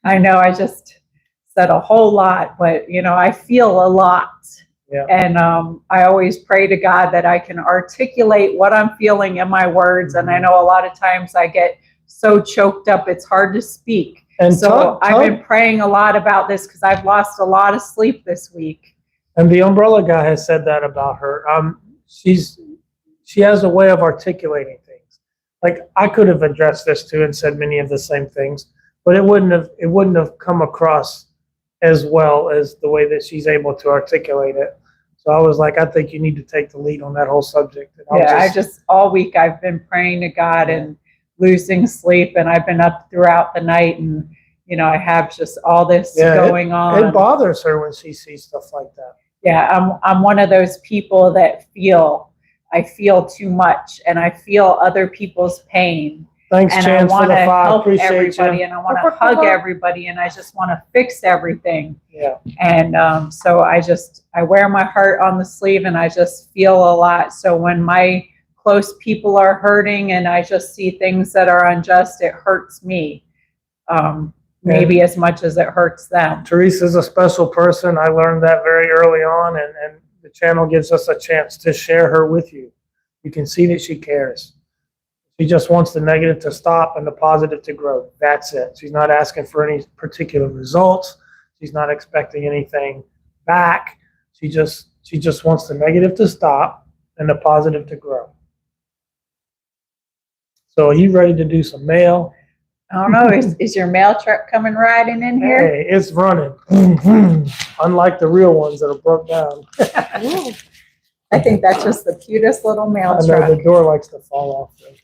I know I just said a whole lot, but I feel a lot. Yeah. And I always pray to God that I can articulate what I'm feeling in my words. And I know a lot of times I get so choked up, it's hard to speak. And so I've been praying a lot about this because I've lost a lot of sleep this week. And the umbrella guy has said that about her. She has a way of articulating things. Like I could have addressed this too and said many of the same things, but it wouldn't have come across as well as the way that she's able to articulate it. So I was like, I think you need to take the lead on that whole subject. And all week I've been praying to God and losing sleep, and I've been up throughout the night, and I have just all this going on. It bothers her when she sees stuff like that. Yeah, I'm one of those people that I feel too much, and I feel other people's pain. Thanks, and Chance, I want to help Appreciate everybody, you. And I want to hug everybody, and I just want to fix everything. Yeah. And so I wear my heart on the sleeve, and I just feel a lot. So when my close people are hurting, and I just see things that are unjust, it hurts me. Maybe as much as it hurts them. Therese is a special person. I learned that very early on, and the channel gives us a chance to share her with you. You can see that she cares. She just wants the negative to stop and the positive to grow. That's it. She's not asking for any particular results. She's not expecting anything back. She just wants the negative to stop and the positive to grow. So are you ready to do some mail? I don't know. Is your mail truck coming riding in here? Hey, it's running. Unlike the real ones that are broke down. I think that's just the cutest little mail I truck. know the door likes to fall off. Though.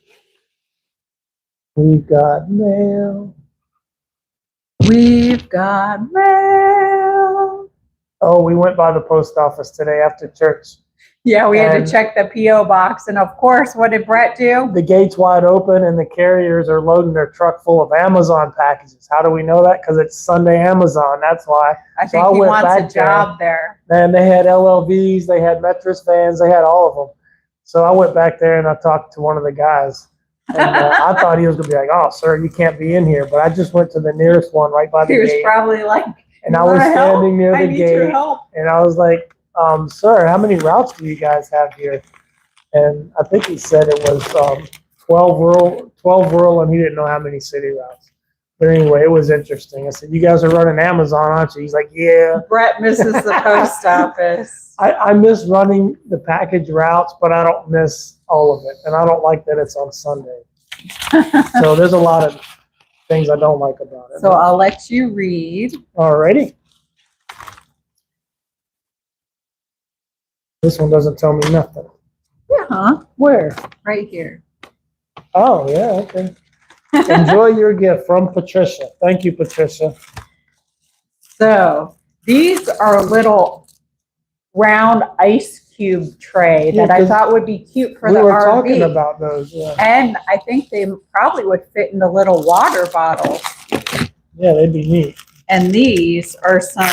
We've got mail. We've got mail. Oh, we went by the post office today after church. Yeah, we had to check the P.O. box. And of course, what did Brett do? The gate's wide open and the carriers are loading their truck full of Amazon packages. How do we know that? Because it's Sunday Amazon. That's why. I think he wants a job there. And they had LLVs, they had mattress vans, they had all of them. So I went back there and I talked to one of the guys. And I thought he was going to be like, oh, sir, you can't be in here. But I just went to the nearest one right by the He was gate. probably like, And I was standing near I the need your gate. help. And I was like, sir, how many routes do you guys have here? And I think he said it was 12 rural, and he didn't know how many city routes. But anyway, it was interesting. I said, you guys are running Amazon, aren't you? He's like, yeah. Brett misses the post office. I miss running the package routes, but I don't miss all of it. And I don't like that it's on Sunday. So there's a lot of things I don't like about it. So I'll let you read. Alrighty. This one doesn't tell me nothing. Yeah, huh? Where? Right here. Oh, yeah, okay. Enjoy your gift from Patricia. Thank you, Patricia. So these are a little round ice cube tray Yeah, that I 'cause thought would be cute for We the were RV. talking about those, yeah. And I think they probably would fit in the little water bottles. Yeah, they'd be neat. And these are some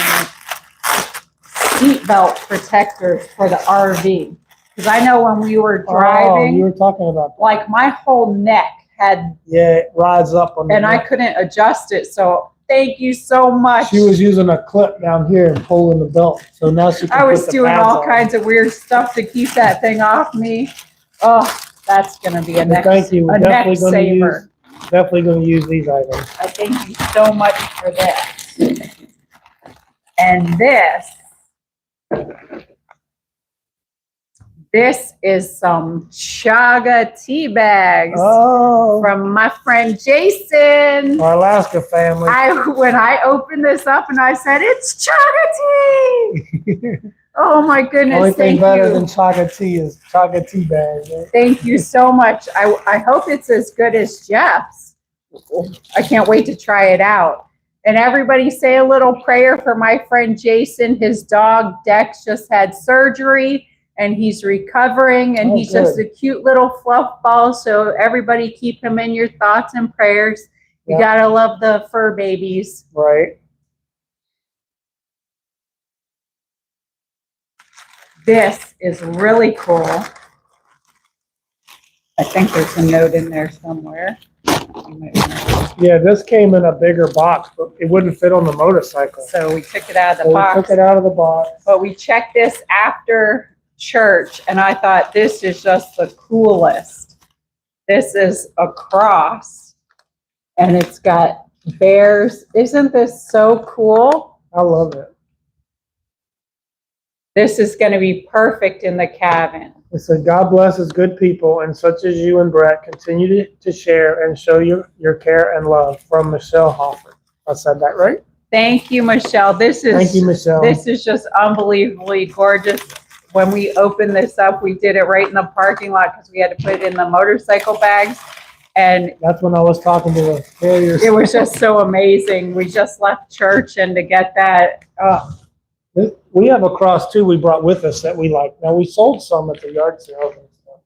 seat belt protectors for the RV. Because I know when we were Oh, driving, you were talking about that. like my whole neck had, Yeah, it rides up on the and I neck. couldn't adjust it. So thank you so much. She was using a clip down here and pulling the belt. So now she can I was put the doing pads all on. kinds of weird stuff to keep that thing off me. Oh, that's gonna be a Well, neck, thank you. We're a neck definitely gonna saver. Definitely going to use these items. I thank you so much for this. And this is some chaga tea bags Oh, from my friend Jason. our Alaska family. When I opened this up and I said, it's chaga tea. Oh my goodness, Only thing thank better you. than chaga tea is chaga tea bags. Right? Thank you so much. I hope it's as good as Jeff's. I can't wait to try it out. And everybody say a little prayer for my friend Jason. His dog Dex just had surgery and he's recovering, and Oh, he's just a good. cute little fluff ball. So everybody keep him in your thoughts and prayers. You Yeah. gotta love the fur babies. Right. This is really cool. I think there's a note in there somewhere. Yeah, this came in a bigger box, but it wouldn't fit on the motorcycle. So we took it out of So the we box. took it out of the box. But we checked this after church, and I thought this is just the coolest. This is a cross, and it's got bears. Isn't this so cool? I love it. This is going to be perfect in the cabin. It said, God blesses good people, and such as you and Brett continue to share and show your care and love. From Michelle Hoffman. I said that right? Thank you, Michelle. Thank you, Michelle. This is just unbelievably gorgeous. When we opened this up, we did it right in the parking lot because we had to put it in the motorcycle bags. And That's when I was talking to the carriers. it was just so amazing. We just left church, and to get that, We have a cross too we brought with us that we like. Now, we sold some at the yard sales and stuff.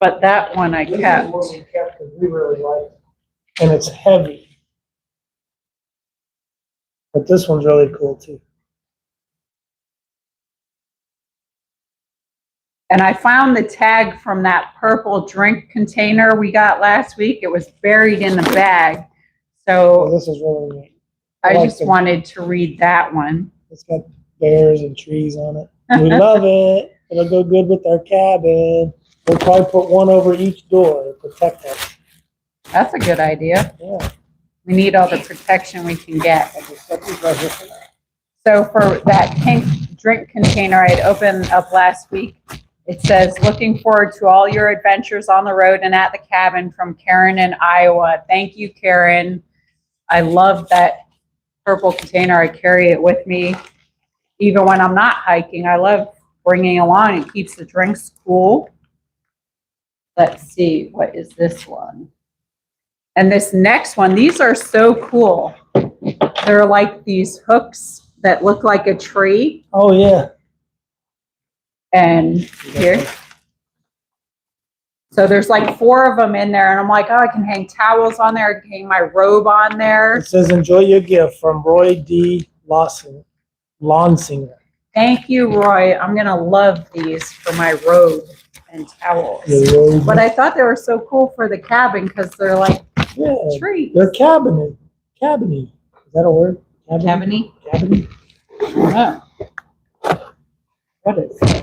but that one I This is kept. one we kept because we really like it. And it's heavy. But this one's really cool too. And I found the tag from that purple drink container we got last week. It was buried in the bag. So So this is really neat. I like just the- wanted to read that one. It's got bears and trees on it. We love it. It'll go good with our cabin. We'll probably put one over each door to protect us. That's a good idea. Yeah. We need all the protection we can get. I'll just set these right here for now. So for that pink drink container I'd opened up last week, it says, looking forward to all your adventures on the road and at the cabin, from Karen in Iowa. Thank you, Karen. I love that purple container. I carry it with me even when I'm not hiking. I love bringing along. It keeps the drinks cool. Let's see, what is this one? And this next one, these are so cool. They're like these hooks that look like a tree. Oh, yeah. And here. So there's like 4 of them in there, and I'm like, oh, I can hang towels on there. I can hang my robe on there. It says, enjoy your gift from Roy D. Lawnsinger. Thank you, Roy. I'm going to love these for my robe and towels. Yeah, But I thought they were so cool for the cabin because they're like trees. they're cabinet. Cabinet. Is that a word? Cabinet? Cabinet. Oh. What is this?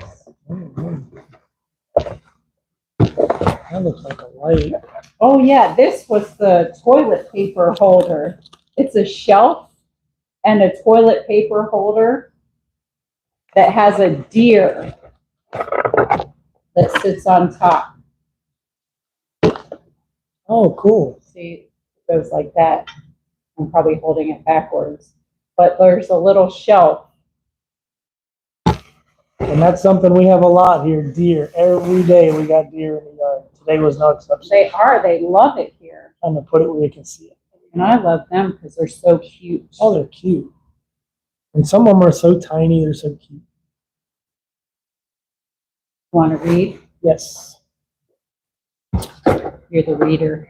That looks like a light. Oh yeah, this was the toilet paper holder. It's a shelf and a toilet paper holder that has a deer that sits on top. Oh, cool. See, it goes like that. I'm probably holding it backwards. But there's a little shelf. And that's something we have a lot here, deer. Every day we got deer in the yard. Today was no exception. They love it here. I'm going to put it where you can see it. And I love them because they're so cute. Oh, they're cute. And some of them are so tiny, they're so cute. Want to read? Yes. You're the reader.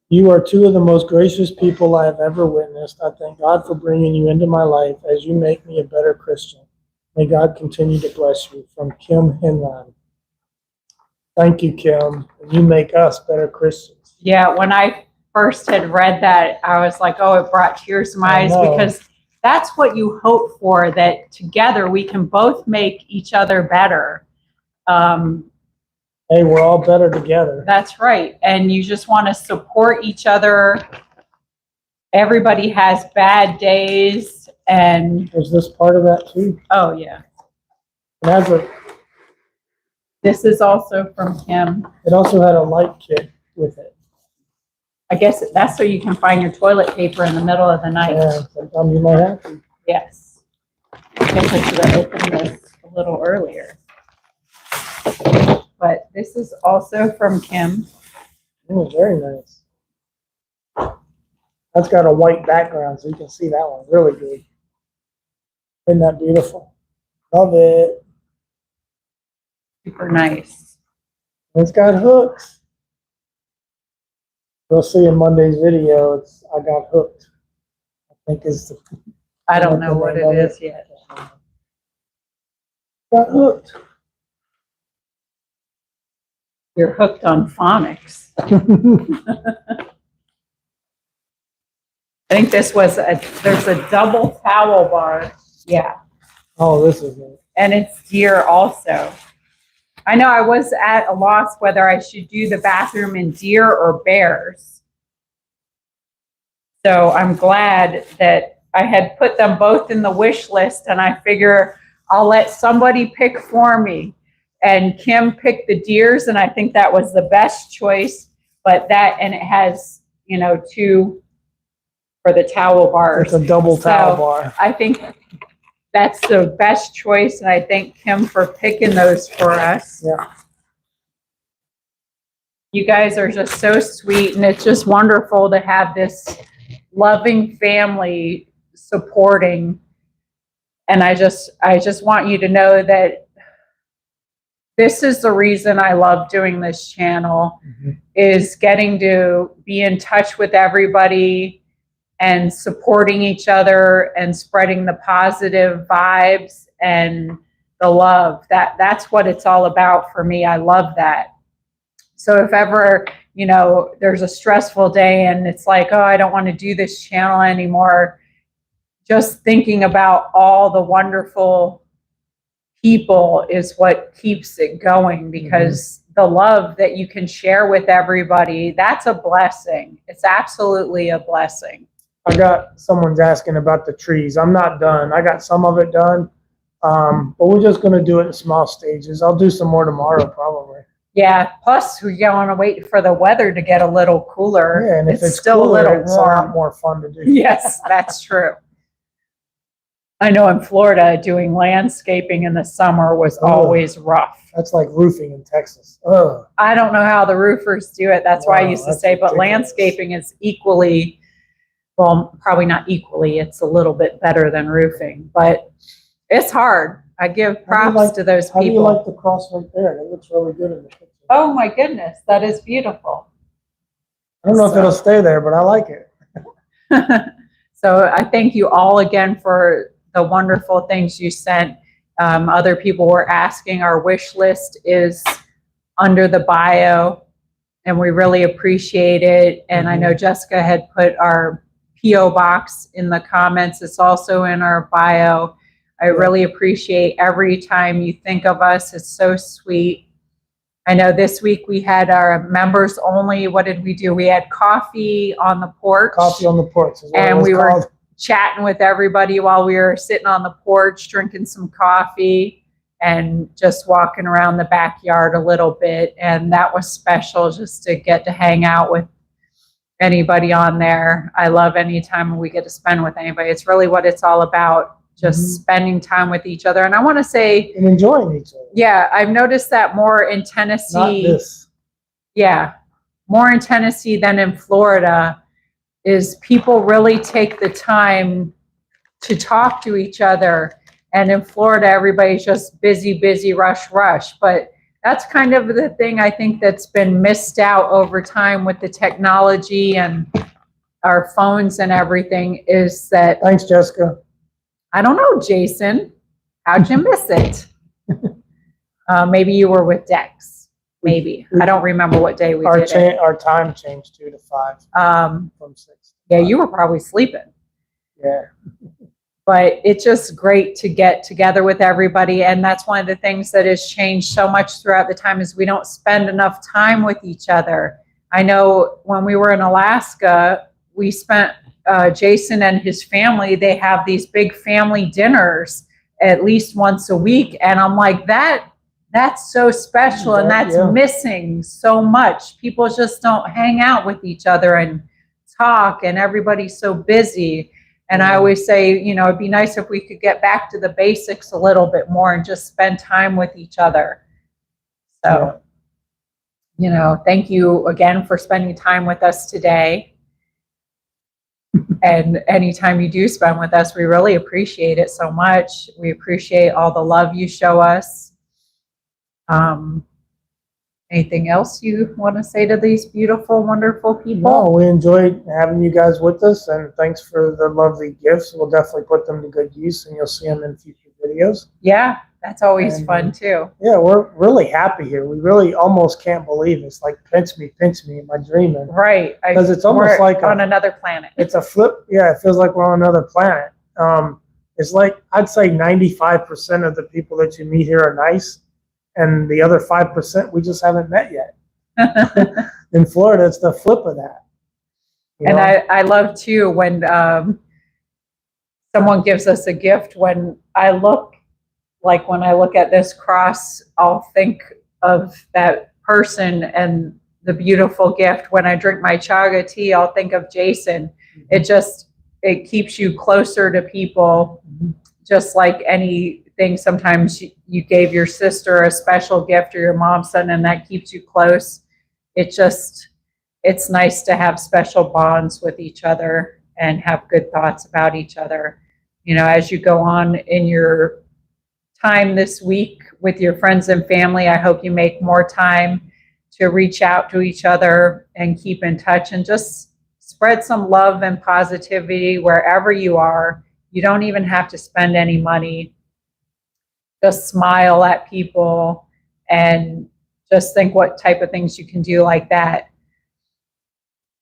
You are two of the most gracious people I have ever witnessed. I thank God for bringing you into my life as you make me a better Christian. May God continue to bless you. From Kim Hinlan. Thank you, Kim. You make us better Christians. Yeah, when I first had read that, I was like, oh, it brought tears to my eyes because that's what you hope for, that together we can both make each other better. Hey, we're all better together. That's right. And you just want to support each other. Everybody has bad days. And was this part of that too? Oh, yeah. This is also from Kim. It also had a light kit with it. I guess that's so you can find your toilet paper in the middle of the night. Yeah, sometimes you might have to. Yes. I guess I should have opened this a little earlier. But this is also from Kim. Oh, very nice. That's got a white background, so you can see that one really good. Isn't that beautiful? Love it. Super nice. It's got hooks. We'll see in Monday's video. It's I got hooked. I think is the. I don't know what it is yet. Got hooked. You're hooked on phonics. I think this was there's a double towel bar. Yeah. Oh, this is it. And it's deer also. I know I was at a loss whether I should do the bathroom in deer or bears. So I'm glad that I had put them both in the wish list, and I figure I'll let somebody pick for me. And Kim picked the deers, and I think that was the best choice. But that, and it has, you know, two for the towel bars. It's a double towel bar. I think that's the best choice, and I thank Kim for picking those for us. Yeah. You guys are just so sweet, and it's just wonderful to have this loving family supporting. And I just want you to know that this is the reason I love doing this channel, is getting to be in touch with everybody and supporting each other and spreading the positive vibes and the love. That's what it's all about for me. I love that. So if ever, you know, there's a stressful day and it's like, oh, I don't want to do this channel anymore, just thinking about all the wonderful people is what keeps it going, because the love that you can share with everybody, that's a blessing. It's absolutely a blessing. I got someone's asking about the trees. I'm not done. I got some of it done, but we're just going to do it in small stages. I'll do some more tomorrow probably. Yeah, plus we want to wait for the weather to get a little cooler. Yeah, and if it's still cooler, a little it's warm. a lot more fun to do. Yes, that's true. I know in Florida, doing landscaping in the summer was always rough. That's like roofing in Texas. Ugh. I don't know how the roofers do it. That's why I used to say, but ridiculous. landscaping is equally, well, probably not equally. It's a little bit better than roofing, but it's hard. I give props to those How do you people. like the cross right there? It looks really good in the picture. Oh my goodness, that is beautiful. I don't know if it'll stay there, but I like it. So I thank you all again for the wonderful things you sent. Other people were asking, our wish list is under the bio, and we really appreciate it. And I know Jessica had put our P.O. box in the comments. It's also in our bio. I really appreciate every time you think of us. It's so sweet. I know this week we had our members only. What did we do? We had coffee on the porch. Coffee on the porch is what And it was we called. were chatting with everybody while we were sitting on the porch, drinking some coffee and just walking around the backyard a little bit. And that was special, just to get to hang out with anybody on there. I love any time we get to spend with anybody. It's really what it's all about, just spending time with each other. And I want to say, And enjoying each other. yeah, I've noticed that more in Tennessee. Not this. Yeah, more in Tennessee than in Florida, is people really take the time to talk to each other. And in Florida, everybody's just busy, busy, rush, rush. But that's kind of the thing I think that's been missed out over time with the technology and our phones and everything, is that, Thanks, Jessica. I don't know, Jason, how'd you miss it? Maybe you were with Dex. Maybe. I don't remember what day we did it. Our time changed 2 to 5 from 6. Yeah, you were probably sleeping. Yeah. But it's just great to get together with everybody. And that's one of the things that has changed so much throughout the time, is we don't spend enough time with each other. I know when we were in Alaska, we spent, Jason and his family, they have these big family dinners at least once a week. And I'm like, that's so special, and that's missing so much. People just don't hang out with each other and talk, and everybody's so busy. And I always say, you know, it'd be nice if we could get back to the basics a little bit more and just spend time with each other. So, you know, thank you again for spending time with us today. And anytime you do spend with us, we really appreciate it so much. We appreciate all the love you show us. Anything else you want to say to these beautiful, wonderful people? No, we enjoyed having you guys with us, and thanks for the lovely gifts. We'll definitely put them to good use, and you'll see them in future videos. Yeah, that's always fun too. Yeah, we're really happy here. We really almost can't believe it. It's like pinch me, am I dreaming? Right. Because it's almost like on another planet. It's a flip. Yeah, it feels like we're on another planet. It's like, I'd say 95% of the people that you meet here are nice, and the other 5% we just haven't met yet. In Florida, it's the flip of that. And I love too when someone gives us a gift. When I look at this cross, I'll think of that person and the beautiful gift. When I drink my chaga tea, I'll think of Jason. It keeps you closer to people, just like anything. Sometimes you gave your sister a special gift, or your mom something, and that keeps you close. It's nice to have special bonds with each other and have good thoughts about each other. You know, as you go on in your time this week with your friends and family, I hope you make more time to reach out to each other and keep in touch, and just spread some love and positivity wherever you are. You don't even have to spend any money. Just smile at people and just think what type of things you can do like that.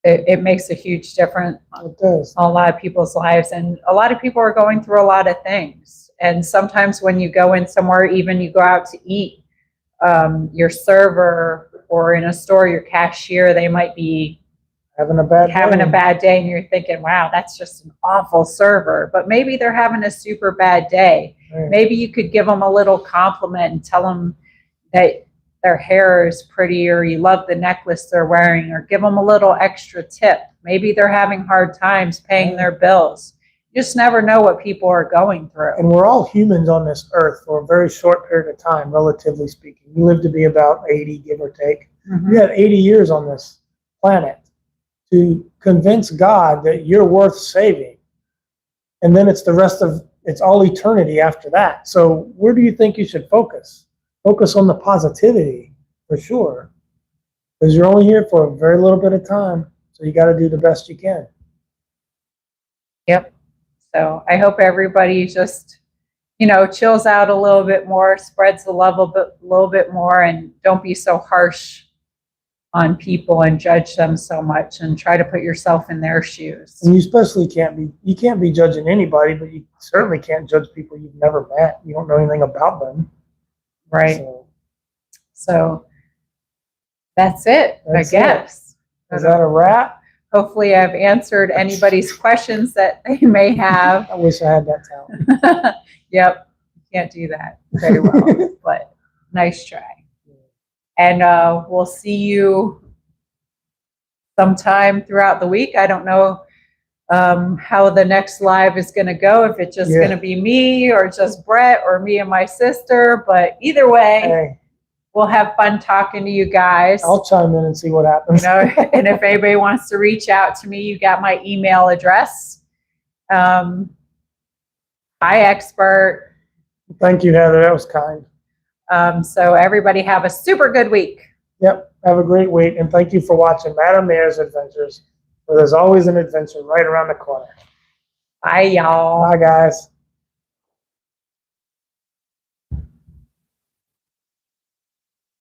It makes a huge difference It does. in a lot of people's lives. And a lot of people are going through a lot of things. And sometimes when you go in somewhere, even you go out to eat, your server, or in a store, your cashier, they might be Having a bad day, and you're thinking, wow, that's just an awful server. But maybe they're having a super bad day. Right. Maybe you could give them a little compliment and tell them that their hair is pretty, or you love the necklace they're wearing, or give them a little extra tip. Maybe they're having hard times paying their bills. You just never know what people are going through. And we're all humans on this earth for a very short period of time, relatively speaking. You live to be about 80, give or take. You have 80 years on this planet to convince God that you're worth saving. And then it's all eternity after that. So where do you think you should focus? Focus on the positivity, for sure. Because you're only here for a very little bit of time. So you got to do the best you can. Yep. So I hope everybody just, you know, chills out a little bit more, spreads the love a little bit more, and don't be so harsh on people and judge them so much, and try to put yourself in their shoes. And you especially can't be judging anybody, but you certainly can't judge people you've never met. You don't know anything about them. Right. So that's it, I guess. Is that a wrap? Hopefully I've answered anybody's questions that they may have. I wish I had that talent. Yep, can't do that very well, but nice try. And we'll see you sometime throughout the week. I don't know how the next live is going to go, if it's just going to be me or just Brett or me and my sister, but either way, Hey, we'll have fun talking to you guys. I'll chime in and see what happens. You know, and if anybody wants to reach out to me, you got my email address. Hi, expert. Thank you, Heather. That was kind. So everybody have a super good week. Yep. Have a great week. And thank you for watching Madam Mayor's Adventures, where there's always an adventure right around the corner. Bye, y'all. Bye, guys.